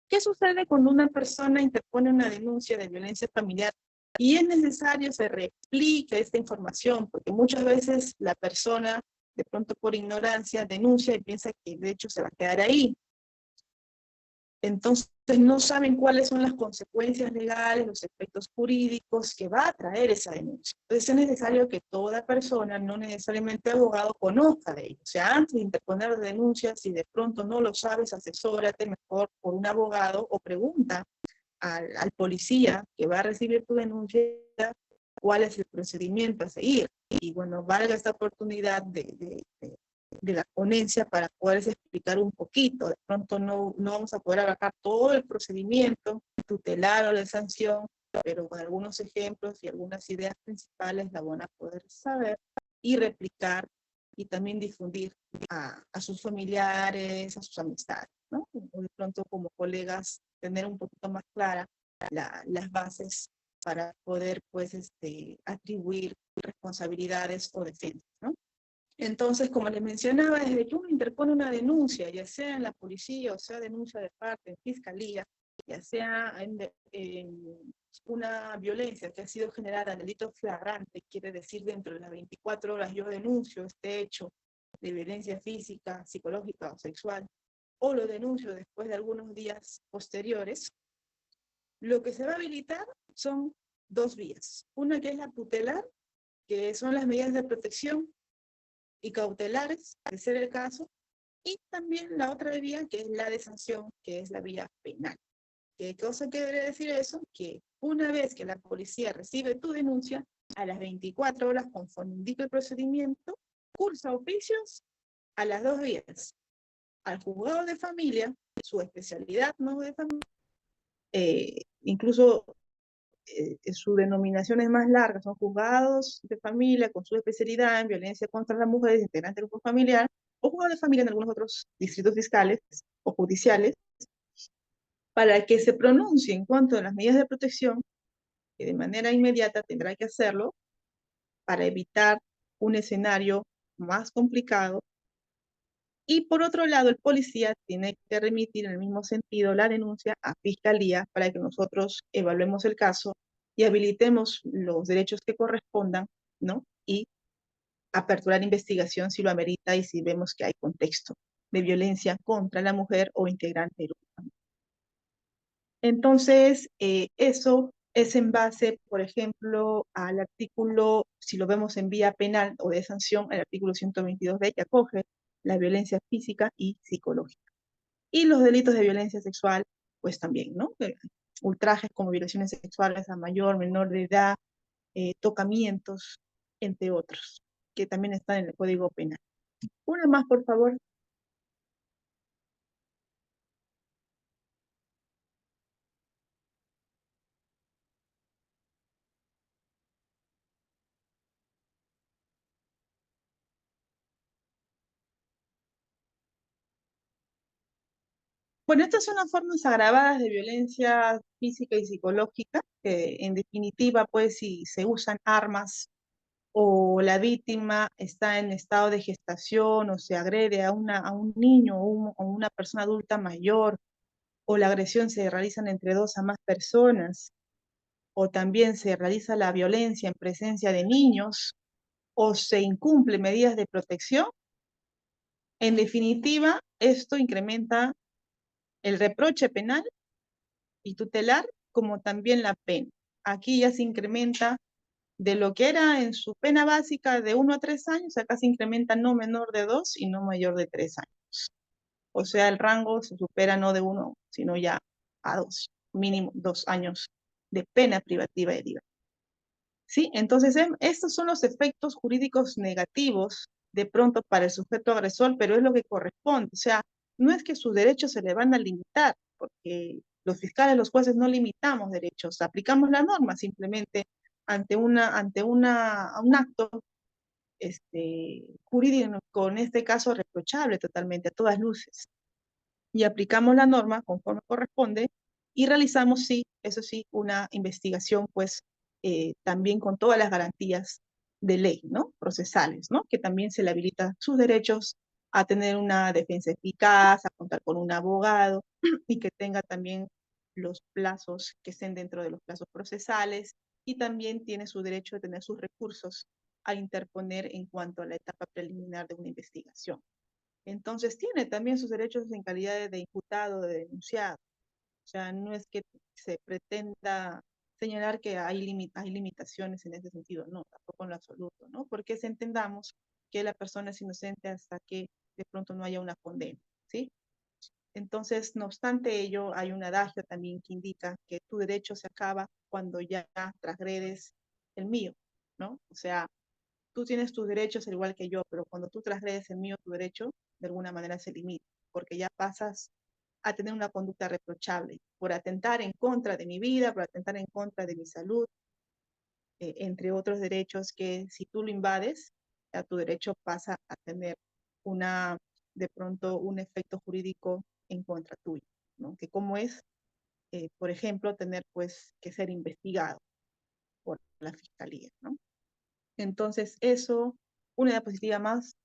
¿Qué sucede cuando una persona interpone una denuncia de violencia familiar y es necesario se reexplique esta información? Porque muchas veces la persona, de pronto por ignorancia, denuncia y piensa que de hecho se va a quedar ahí. Entonces no saben cuáles son las consecuencias legales, los efectos jurídicos que va a traer esa denuncia. Entonces es necesario que toda persona, no necesariamente abogado, conozca de ello. O sea, antes de interponer denuncias, si de pronto no lo sabes, asesórate mejor por un abogado o pregunta al policía que va a recibir tu denuncia cuál es el procedimiento a seguir. Y bueno, valga esta oportunidad de la ponencia para poderles explicar un poquito. De pronto no vamos a poder abarcar todo el procedimiento, tutelar o de sanción, pero con algunos ejemplos y algunas ideas principales la van a poder saber y replicar y también difundir a sus familiares, a sus amistades, ¿no? O de pronto como colegas tener un poquito más clara las bases para poder pues atribuir responsabilidades o defensas, ¿no? Entonces, como les mencionaba, desde que uno interpone una denuncia, ya sea en la policía o sea denuncia de parte en fiscalía, ya sea en una violencia que ha sido generada en delito flagrante, quiere decir dentro de las 24 horas yo denuncio este hecho de violencia física, psicológica o sexual, o lo denuncio después de algunos días posteriores, lo que se va a habilitar son dos vías. Una que es la tutelar, que son las medidas de protección y cautelares, de ser el caso, y también la otra vía, que es la de sanción, que es la vía penal. ¿Qué cosa quiere decir eso? Que una vez que la policía recibe tu denuncia, a las 24 horas, conforme indica el procedimiento, cursa oficios a las dos vías. Al juzgado de familia, su especialidad no de familia, incluso su denominación es más larga, son juzgados de familia con su especialidad en violencia contra las mujeres integrantes del grupo familiar, o juzgados de familia en algunos otros distritos fiscales o judiciales, para que se pronuncie en cuanto a las medidas de protección, que de manera inmediata tendrá que hacerlo para evitar un escenario más complicado. Y por otro lado, el policía tiene que remitir en el mismo sentido la denuncia a fiscalía para que nosotros evaluemos el caso y habilitemos los derechos que correspondan, ¿no? Y aperturar investigación si lo amerita y si vemos que hay contexto de violencia contra la mujer o integrante del grupo. Entonces, eso es en base, por ejemplo, al artículo, si lo vemos en vía penal o de sanción, el artículo 122b, que acoge la violencia física y psicológica. Y los delitos de violencia sexual, pues también, ¿no? Ultrajes como violaciones sexuales a mayor, menor de edad, tocamientos, entre otros, que también están en el Código Penal. Una más, por favor. Bueno, estas son las formas agravadas de violencia física y psicológica, que en definitiva, pues, si se usan armas o la víctima está en estado de gestación o se agrede a un niño o una persona adulta mayor, o la agresión se realiza entre dos a más personas, o también se realiza la violencia en presencia de niños, o se incumple medidas de protección, en definitiva, esto incrementa el reproche penal y tutelar, como también la pena. Aquí ya se incrementa de lo que era en su pena básica de 1 a 3 años, acá se incrementa no menor de 2 y no mayor de 3 años. O sea, el rango se supera no de 1, sino ya a 2, mínimo 2 años de pena privativa de libertad. ¿Sí? Entonces, estos son los efectos jurídicos negativos de pronto para el sujeto agresor, pero es lo que corresponde. O sea, no es que sus derechos se le van a limitar, porque los fiscales, los jueces no limitamos derechos, aplicamos la norma simplemente ante un acto jurídico, en este caso reprochable totalmente, a todas luces. Y aplicamos la norma conforme corresponde y realizamos, sí, eso sí, una investigación, pues, también con todas las garantías de ley, ¿no? Procesales, ¿no? Que también se le habilita sus derechos a tener una defensa eficaz, a contar con un abogado y que tenga también los plazos que estén dentro de los plazos procesales y también tiene su derecho de tener sus recursos a interponer en cuanto a la etapa preliminar de una investigación. Entonces tiene también sus derechos en calidad de imputado, de denunciado. O sea, no es que se pretenda señalar que hay limitaciones en ese sentido, no, tampoco en lo absoluto, ¿no? Porque entendamos que la persona es inocente hasta que de pronto no haya una condena, ¿sí? Entonces, no obstante ello, hay un adagio también que indica que tu derecho se acaba cuando ya transgredes el mío, ¿no? O sea, tú tienes tus derechos al igual que yo, pero cuando tú transgredes el mío, tu derecho, de alguna manera se limita, porque ya pasas a tener una conducta reprochable, por atentar en contra de mi vida, por atentar en contra de mi salud, entre otros derechos que si tú lo invades, a tu derecho pasa a tener una, de pronto, un efecto jurídico en contra tuyo, ¿no? Que como es, por ejemplo, tener pues que ser investigado por la fiscalía, ¿no? Entonces, eso, una diapositiva más.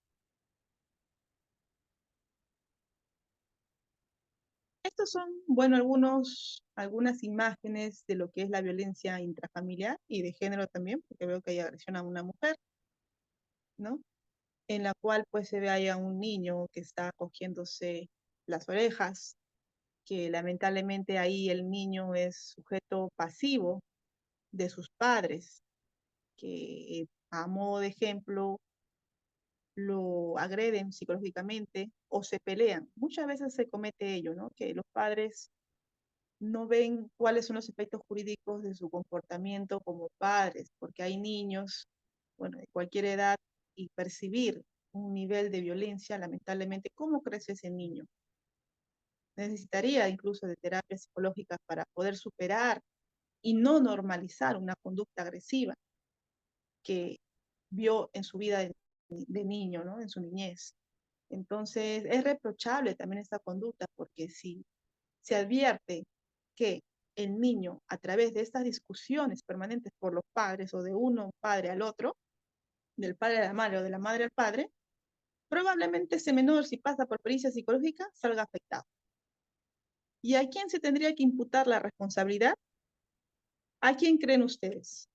Estos son, bueno, algunas imágenes de lo que es la violencia intrafamiliar y de género también, porque veo que hay agresión a una mujer, ¿no? En la cual pues se ve ahí a un niño que está cogiéndose las orejas, que lamentablemente ahí el niño es sujeto pasivo de sus padres, que a modo de ejemplo lo agreden psicológicamente o se pelean. Muchas veces se comete ello, ¿no? Que los padres no ven cuáles son los efectos jurídicos de su comportamiento como padres, porque hay niños, bueno, de cualquier edad y percibir un nivel de violencia, lamentablemente, ¿cómo crece ese niño? Necesitaría incluso de terapias psicológicas para poder superar y no normalizar una conducta agresiva que vio en su vida de niño, ¿no? En su niñez. Entonces, es reprochable también esta conducta porque si se advierte que el niño, a través de estas discusiones permanentes por los padres o de uno padre al otro, del padre a la madre o de la madre al padre, probablemente ese menor, si pasa por pericia psicológica, salga afectado. ¿Y a quién se tendría que imputar la responsabilidad? ¿A quién creen ustedes?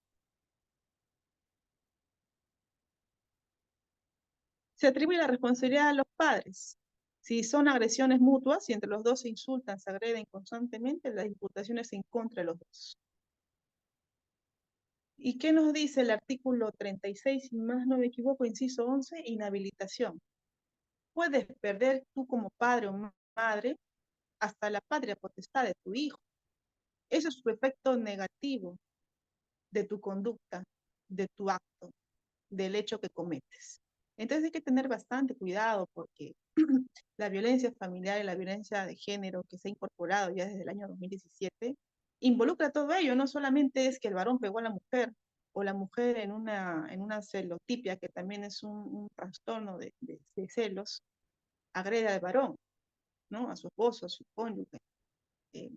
Se atribuye la responsabilidad a los padres. Si son agresiones mutuas y entre los dos se insultan, se agreden constantemente, las imputaciones en contra de los dos. ¿Y qué nos dice el artículo 36, si más no me equivoco, inciso 11? Inhabilitación. Puedes perder tú como padre o madre hasta la patria potestad de tu hijo. Eso es su efecto negativo de tu conducta, de tu acto, del hecho que cometes. Entonces hay que tener bastante cuidado porque la violencia familiar y la violencia de género que se ha incorporado ya desde el año 2017 involucra todo ello. No solamente es que el varón pegó a la mujer o la mujer en una celotipia, que también es un trastorno de celos, agrede al varón, ¿no? A su esposo, a su cónyuge. Eh,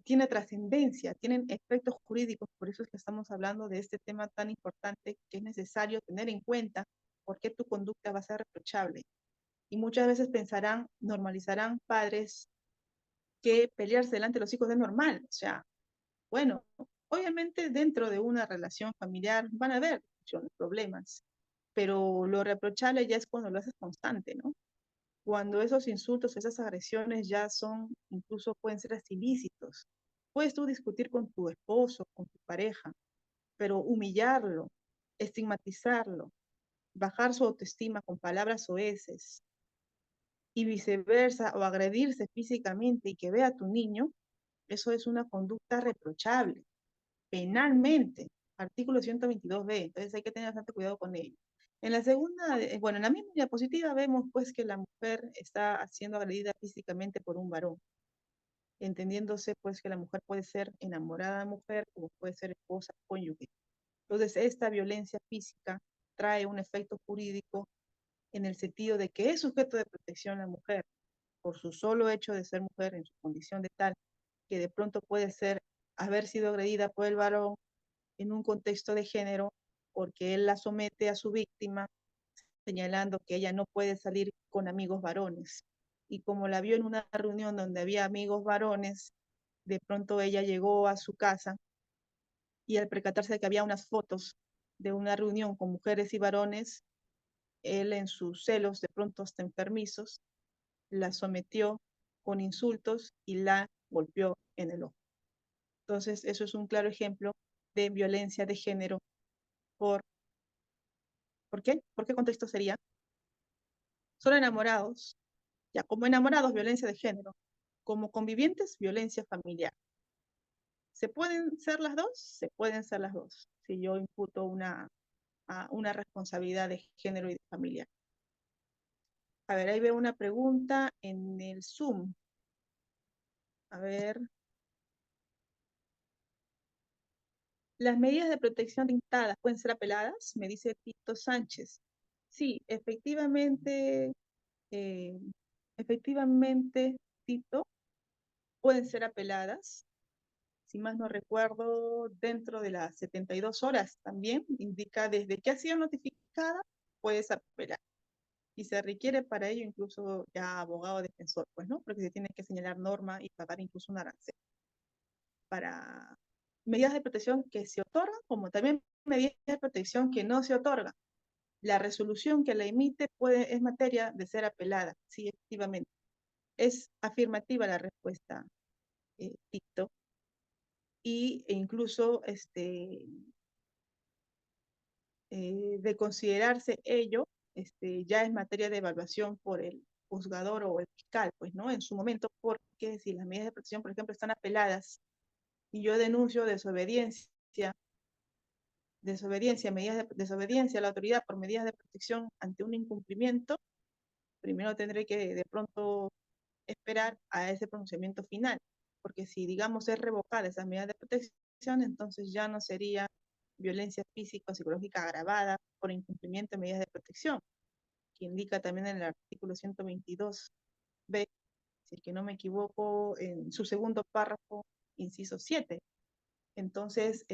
Tiene trascendencia, tienen efectos jurídicos, por eso es que estamos hablando de este tema tan importante que es necesario tener en cuenta por qué tu conducta va a ser reprochable. Y muchas veces pensarán, normalizarán padres que pelearse delante de los hijos es normal. O sea, bueno, obviamente dentro de una relación familiar van a haber problemas, pero lo reprochable ya es cuando lo haces constante, ¿no? Cuando esos insultos, esas agresiones ya son, incluso pueden ser hasta ilícitos. Puedes tú discutir con tu esposo, con tu pareja, pero humillarlo, estigmatizarlo, bajar su autoestima con palabras soeces y viceversa, o agredirse físicamente y que vea a tu niño, eso es una conducta reprochable, penalmente, artículo 122b, entonces hay que tener bastante cuidado con ello. En la segunda, bueno, en la misma diapositiva vemos pues que la mujer está siendo agredida físicamente por un varón, entendiéndose pues que la mujer puede ser enamorada de mujer, como puede ser esposa, cónyuge. Entonces, esta violencia física trae un efecto jurídico en el sentido de que es sujeto de protección la mujer por su solo hecho de ser mujer en su condición de tal, que de pronto puede ser haber sido agredida por el varón en un contexto de género, porque él la somete a su víctima, señalando que ella no puede salir con amigos varones. Y como la vio en una reunión donde había amigos varones, de pronto ella llegó a su casa y al percatarse de que había unas fotos de una reunión con mujeres y varones, él en sus celos, de pronto hasta enfermizos, la sometió con insultos y la golpeó en el ojo. Entonces, eso es un claro ejemplo de violencia de género. ¿Por, ¿por qué? ¿Por qué contexto sería? Son enamorados, ya como enamorados, violencia de género, como convivientes, violencia familiar. ¿Se pueden ser las dos? Se pueden ser las dos, si yo imputo una responsabilidad de género y de familia. A ver, ahí veo una pregunta en el Zoom. A ver. Las medidas de protección dictadas pueden ser apeladas, me dice Tito Sánchez. Sí, eh, efectivamente, Tito, pueden ser apeladas. Si más no recuerdo, dentro de las 72 horas también indica desde que ha sido notificada, puedes apelar. Y se requiere para ello incluso ya abogado defensor, pues, ¿no? Porque se tiene que señalar norma y pagar incluso un arancel para medidas de protección que se otorgan, como también medidas de protección que no se otorgan. La resolución que la emite es materia de ser apelada, sí, efectivamente. Es afirmativa la respuesta, Tito, e incluso de considerarse ello, ya es materia de evaluación por el juzgador o el fiscal, pues, ¿no? En su momento, porque si las medidas de protección, por ejemplo, están apeladas y yo denuncio medidas de desobediencia a la autoridad por medidas de protección ante un incumplimiento, primero tendré que de pronto esperar a ese pronunciamiento final, porque si, digamos, es revocada esas medidas de protección, entonces ya no sería violencia física o psicológica agravada por incumplimiento de medidas de protección, que indica también en el artículo 122b, si es que no me equivoco, en su segundo párrafo, inciso 7. Entonces,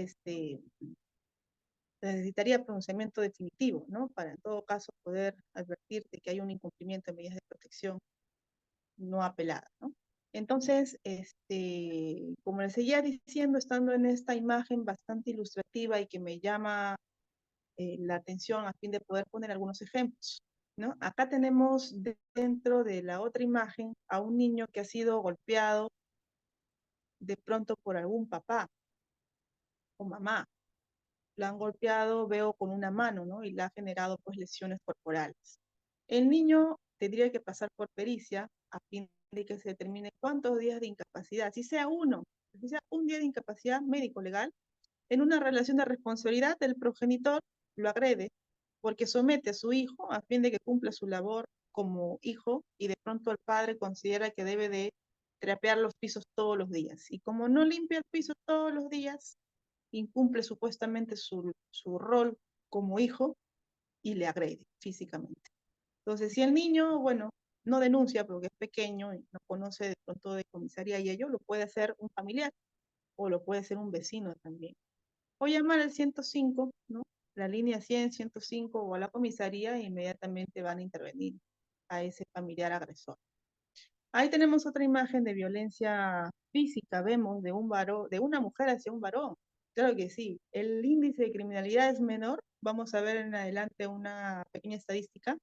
necesitaría pronunciamiento definitivo, ¿no? Para en todo caso poder advertirte que hay un incumplimiento de medidas de protección no apelada, ¿no? Entonces, como les seguía diciendo, estando en esta imagen bastante ilustrativa y que me llama la atención a fin de poder poner algunos ejemplos, ¿no? Acá tenemos dentro de la otra imagen a un niño que ha sido golpeado de pronto por algún papá o mamá. Lo han golpeado, veo, con una mano, ¿no? Y le ha generado pues lesiones corporales. El niño tendría que pasar por pericia a fin de que se determine cuántos días de incapacidad, si sea uno, si sea un día de incapacidad médico-legal, en una relación de responsabilidad del progenitor lo agrede porque somete a su hijo a fin de que cumpla su labor como hijo y de pronto el padre considera que debe de trapear los pisos todos los días. Y como no limpia el piso todos los días, incumple supuestamente su rol como hijo y le agrede físicamente. Entonces, si el niño, bueno, no denuncia porque es pequeño y no conoce de pronto de comisaría y ello, lo puede hacer un familiar o lo puede hacer un vecino también. O llamar al 105, ¿no? La línea 100, 105 o a la comisaría e inmediatamente van a intervenir a ese familiar agresor. Ahí tenemos otra imagen de violencia física, vemos, de un varón, de una mujer hacia un varón. Claro que sí. El índice de criminalidad es menor. Vamos a ver en adelante una pequeña estadística.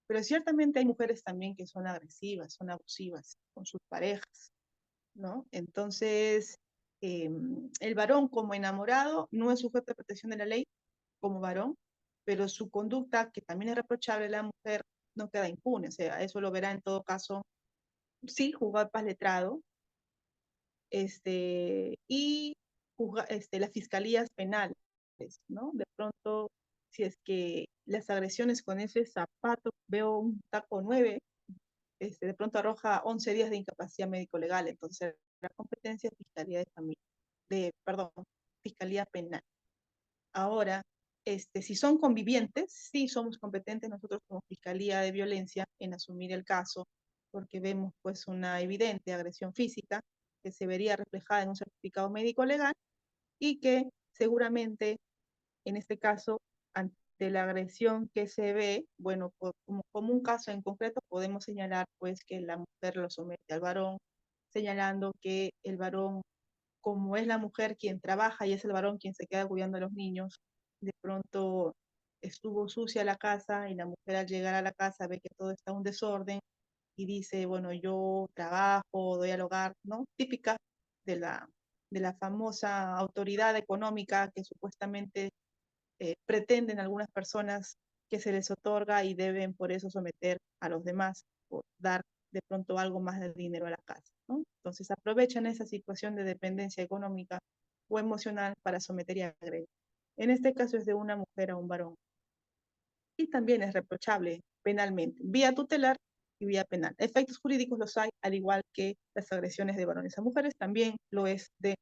Pero ciertamente hay mujeres también que son agresivas, son abusivas con sus parejas, ¿no? Entonces, el varón como enamorado no es sujeto de protección de la ley como varón, pero su conducta, que también es reprochable, la mujer no queda impune. O sea, eso lo verá en todo caso, sí, juzgar paz letrado, y las fiscalías penales, ¿no? De pronto, si es que las agresiones con ese zapato, veo un taco 9, de pronto arroja 11 días de incapacidad médico-legal, entonces la competencia es Fiscalía de Familia, perdón, Fiscalía Penal. Ahora, si son convivientes, sí somos competentes nosotros como Fiscalía de Violencia en asumir el caso, porque vemos pues una evidente agresión física que se vería reflejada en un certificado médico legal y que seguramente en este caso, ante la agresión que se ve, bueno, como un caso en concreto podemos señalar pues que la mujer lo somete al varón, señalando que el varón, como es la mujer quien trabaja y es el varón quien se queda cuidando a los niños, de pronto estuvo sucia la casa y la mujer al llegar a la casa ve que todo está un desorden y dice, bueno, yo trabajo, doy al hogar, ¿no? Típica de la famosa autoridad económica que supuestamente pretenden algunas personas que se les otorga y deben por eso someter a los demás o dar de pronto algo más de dinero a la casa, ¿no? Entonces aprovechan esa situación de dependencia económica o emocional para someter y agredir. En este caso es de una mujer a un varón. Y también es reprochable penalmente. Vía tutelar y vía penal. Efectos jurídicos los hay, al igual que las agresiones de varones a mujeres, también lo es de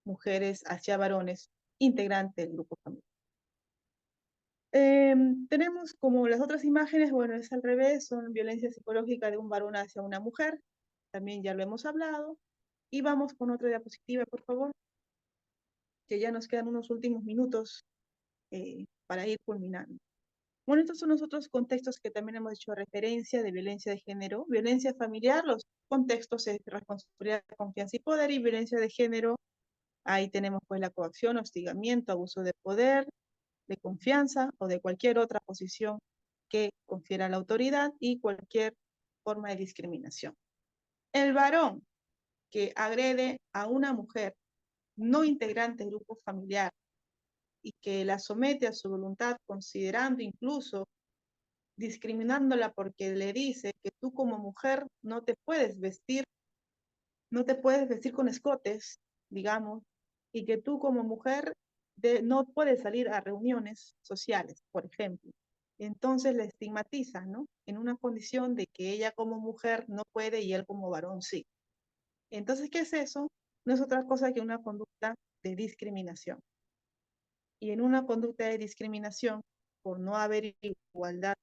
mujeres hacia varones, integrante del grupo familiar. Tenemos como las otras imágenes, bueno, es al revés, son violencia psicológica de un varón hacia una mujer, también ya lo hemos hablado. Y vamos con otra diapositiva, por favor, que ya nos quedan unos últimos minutos para ir culminando. Bueno, estos son los otros contextos que también hemos hecho referencia de violencia de género. Violencia familiar, los contextos es responsabilidad, confianza y poder, y violencia de género, ahí tenemos pues la coacción, hostigamiento, abuso de poder, de confianza o de cualquier otra posición que confiera la autoridad y cualquier forma de discriminación. El varón que agrede a una mujer no integrante del grupo familiar y que la somete a su voluntad, considerando incluso discriminándola porque le dice que tú como mujer no te puedes vestir, no te puedes vestir con escotes, digamos, y que tú como mujer no puedes salir a reuniones sociales, por ejemplo. Entonces le estigmatiza, ¿no? En una condición de que ella como mujer no puede y él como varón sí. Entonces, ¿qué es eso? No es otra cosa que una conducta de discriminación. Y en una conducta de discriminación, por no haber igualdad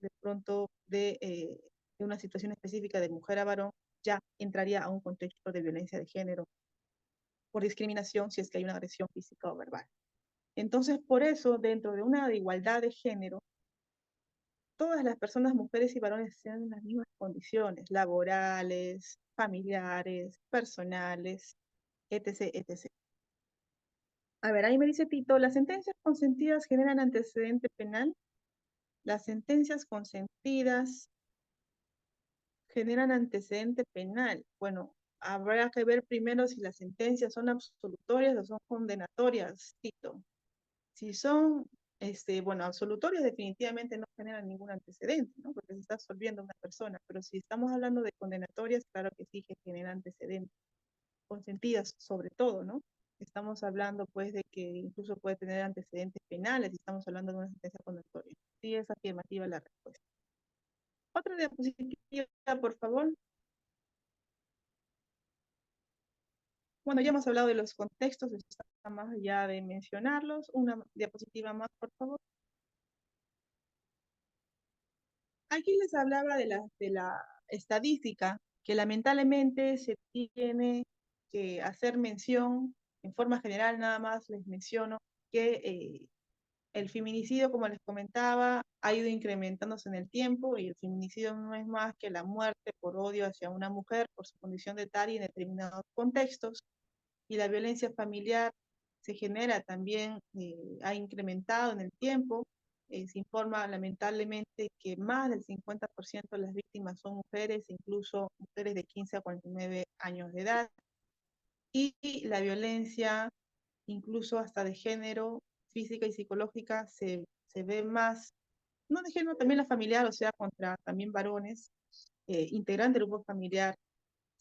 de pronto de una situación específica de mujer a varón, ya entraría a un contexto de violencia de género por discriminación si es que hay una agresión física o verbal. Entonces, por eso, dentro de una igualdad de género, todas las personas, mujeres y varones, sean en las mismas condiciones laborales, familiares, personales, etc., etc. A ver, ahí me dice Tito, ¿las sentencias consentidas generan antecedente penal? Las sentencias consentidas generan antecedente penal. Bueno, habrá que ver primero si las sentencias son absolutorias o son condenatorias, Tito. Si son, bueno, absolutorias definitivamente no generan ningún antecedente, ¿no? Porque se está absolviendo a una persona, pero si estamos hablando de condenatorias, claro que sí que generan antecedentes, consentidas sobre todo, ¿no? Estamos hablando pues de que incluso puede tener antecedentes penales y estamos hablando de una sentencia condenatoria. Sí, es afirmativa la respuesta. Otra diapositiva, por favor. Bueno, ya hemos hablado de los contextos, está más allá de mencionarlos. Una diapositiva más, por favor. Aquí les hablaba de la estadística, que lamentablemente se tiene que hacer mención, en forma general nada más les menciono, que el feminicidio, como les comentaba, ha ido incrementándose en el tiempo y el feminicidio no es más que la muerte por odio hacia una mujer por su condición de tal y en determinados contextos. Y la violencia familiar se genera también, ha incrementado en el tiempo. Se informa lamentablemente que más del 50% de las víctimas son mujeres, incluso mujeres de 15 a 49 años de edad. Y la violencia, incluso hasta de género, física y psicológica, se ve más, no de género, también la familiar, o sea, contra también varones, integrantes del grupo familiar,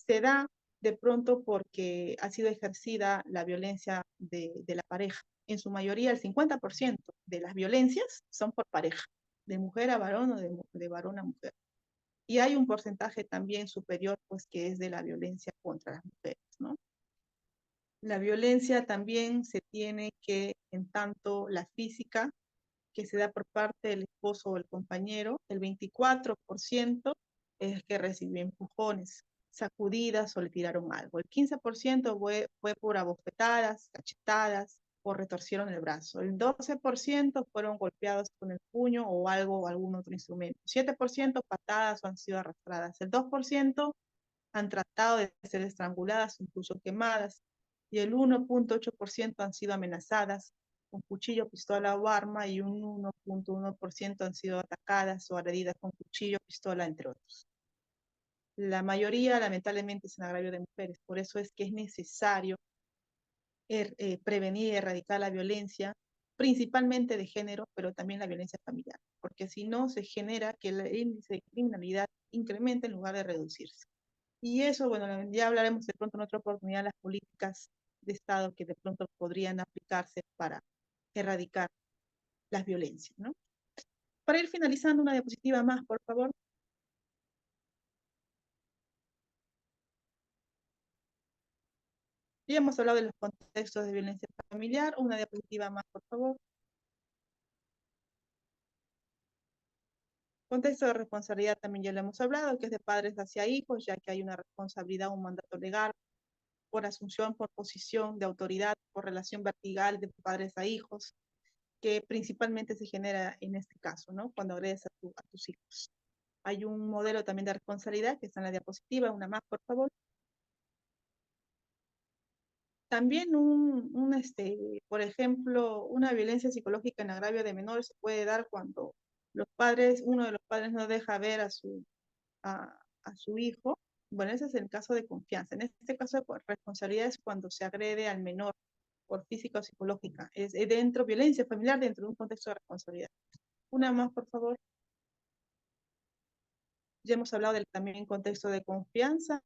se da de pronto porque ha sido ejercida la violencia de la pareja. En su mayoría, el 50% de las violencias son por pareja, de mujer a varón o de varón a mujer. Y hay un porcentaje también superior, pues, que es de la violencia contra las mujeres, ¿no? La violencia también se tiene que, en tanto la física, que se da por parte del esposo o el compañero, el 24% es que recibió empujones, sacudidas o le tiraron algo. El 15% fue por abofetadas, cachetadas o retorcieron el brazo. El 12% fueron golpeados con el puño o algo o algún otro instrumento. 7% patadas o han sido arrastradas. El 2% han tratado de ser estranguladas, incluso quemadas. Y el 1.8% han sido amenazadas con cuchillo, pistola o arma, y un 1.1% han sido atacadas o agredidas con cuchillo, pistola, entre otros. La mayoría, lamentablemente, es un agravio de mujeres. Por eso es que es necesario prevenir y erradicar la violencia, principalmente de género, pero también la violencia familiar, porque si no se genera que el índice de criminalidad incremente en lugar de reducirse. Y eso, bueno, ya hablaremos de pronto en otra oportunidad de las políticas de Estado que de pronto podrían aplicarse para erradicar las violencias, ¿no? Para ir finalizando, una diapositiva más, por favor. Ya hemos hablado de los contextos de violencia familiar. Una diapositiva más, por favor. Contexto de responsabilidad también ya lo hemos hablado, que es de padres hacia hijos, ya que hay una responsabilidad, un mandato legal por asunción, por posición de autoridad, por relación vertical de padres a hijos, que principalmente se genera en este caso, ¿no? Cuando agredes a tus hijos. Hay un modelo también de responsabilidad que está en la diapositiva, una más, por favor. También por ejemplo, una violencia psicológica en agravio de menores se puede dar cuando uno de los padres no deja ver a su hijo. Bueno, ese es el caso de confianza. En este caso de responsabilidad es cuando se agrede al menor por física o psicológica. Es dentro, violencia familiar dentro de un contexto de responsabilidad. Una más, por favor. Ya hemos hablado del también contexto de confianza,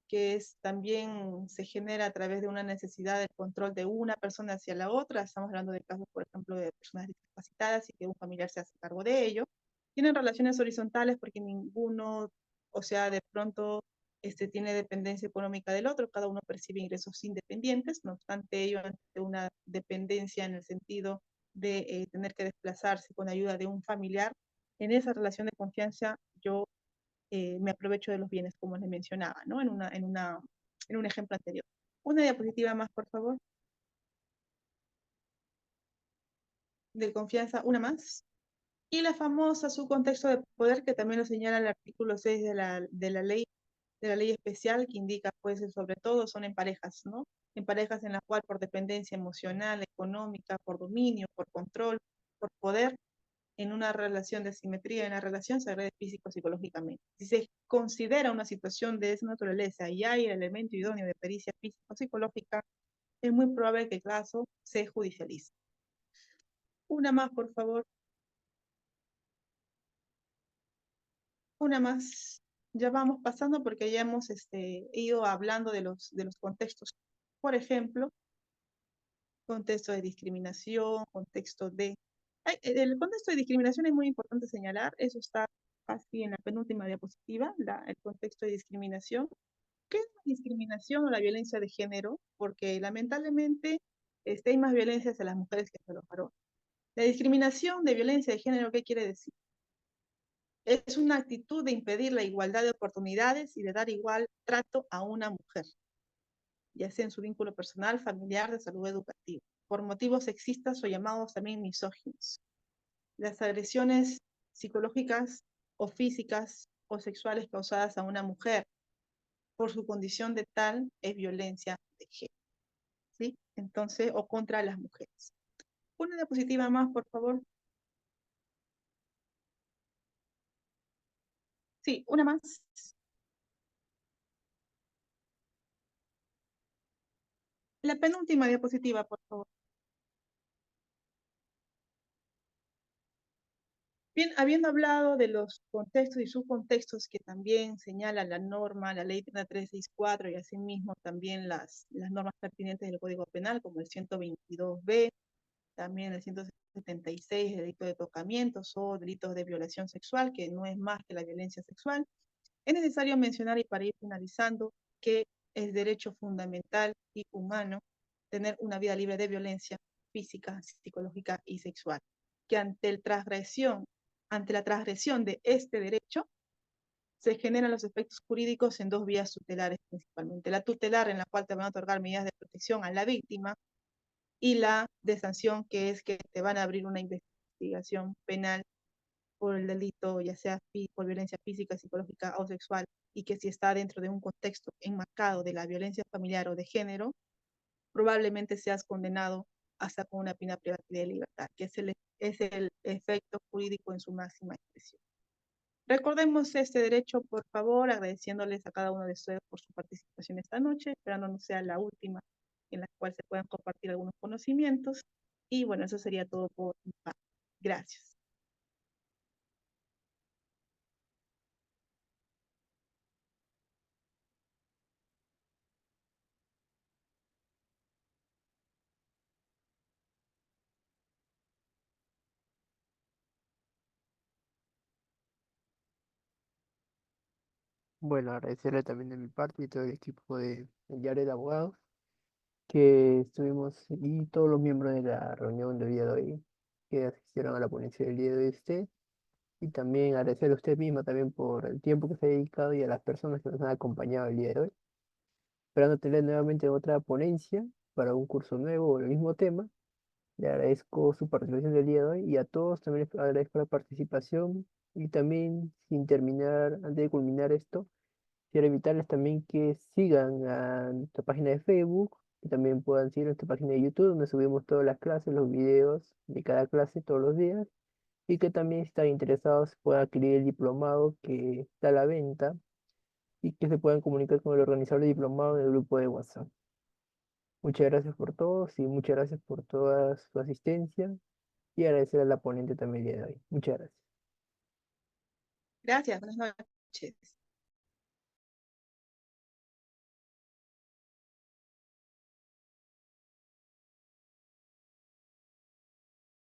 que es también se genera a través de una necesidad de control de una persona hacia la otra. Estamos hablando de casos, por ejemplo, de personas discapacitadas y que un familiar se hace cargo de ello. Tienen relaciones horizontales porque ninguno, o sea, de pronto tiene dependencia económica del otro, cada uno percibe ingresos independientes, no obstante ello, ante una dependencia en el sentido de tener que desplazarse con ayuda de un familiar, en esa relación de confianza yo me aprovecho de los bienes, como les mencionaba, ¿no? En un ejemplo anterior. Una diapositiva más, por favor, de confianza, una más. Y la famosa su contexto de poder, que también lo señala el artículo 6 de la ley especial, que indica, pues, sobre todo son en parejas, ¿no? En parejas en las cuales por dependencia emocional, económica, por dominio, por control, por poder, en una relación de simetría, en una relación se agrede físico psicológicamente. Si se considera una situación de esa naturaleza y hay el elemento idóneo de pericia físico psicológica, es muy probable que el caso se judicialice. Una más, por favor, una más. Ya vamos pasando porque ya hemos ido hablando de los contextos. Por ejemplo, contexto de discriminación, contexto de... El contexto de discriminación es muy importante señalar, eso está casi en la penúltima diapositiva, el contexto de discriminación. ¿Qué es la discriminación o la violencia de género? Porque lamentablemente hay más violencia hacia las mujeres que hacia los varones. La discriminación de violencia de género, ¿qué quiere decir? Es una actitud de impedir la igualdad de oportunidades y de dar igual trato a una mujer, ya sea en su vínculo personal, familiar, de salud educativa, por motivos sexistas o llamados también misóginos. Las agresiones psicológicas o físicas o sexuales causadas a una mujer por su condición de tal es violencia de género, ¿sí? Entonces, o contra las mujeres. Una diapositiva más, por favor. Sí, una más. La penúltima diapositiva, por favor. Bien, habiendo hablado de los contextos y subcontextos que también señala la norma, la ley 364 y asimismo también las normas pertinentes del Código Penal, como el 122b, también el 176, el delito de tocamientos o delitos de violación sexual, que no es más que la violencia sexual, es necesario mencionar y para ir finalizando que es derecho fundamental y humano tener una vida libre de violencia física, psicológica y sexual, que ante la transgresión de este derecho, se generan los efectos jurídicos en dos vías tutelares principalmente. La tutelar, en la cual te van a otorgar medidas de protección a la víctima, y la de sanción, que es que te van a abrir una investigación penal por el delito, ya sea por violencia física, psicológica o sexual, y que si está dentro de un contexto enmarcado de la violencia familiar o de género, probablemente seas condenado hasta con una pena privativa de libertad, que es el efecto jurídico en su máxima expresión. Recordemos este derecho, por favor, agradeciéndoles a cada uno de ustedes por su participación esta noche, esperando no sea la última en la cual se puedan compartir algunos conocimientos. Y bueno, eso sería todo por mi parte. Gracias. Bueno, agradecerle también de mi parte y todo el equipo de Yared Abogados. que estuvimos y todos los miembros de la reunión del día de hoy que asistieron a la ponencia del día de hoy y también agradecer a usted misma también por el tiempo que se ha dedicado y a las personas que nos han acompañado el día de hoy. Esperando tener nuevamente otra ponencia para un curso nuevo o el mismo tema. Le agradezco su participación del día de hoy y a todos también les agradezco la participación y también sin terminar, antes de culminar esto, quiero invitarles también que sigan a nuestra página de Facebook y también puedan seguir nuestra página de YouTube donde subimos todas las clases, los videos de cada clase todos los días y que también si están interesados puedan adquirir el diplomado que está a la venta y que se puedan comunicar con el organizador del diplomado en el grupo de WhatsApp. Muchas gracias por todos y muchas gracias por toda su asistencia y agradecer a la ponente también el día de hoy. Muchas gracias. Gracias, buenas noches.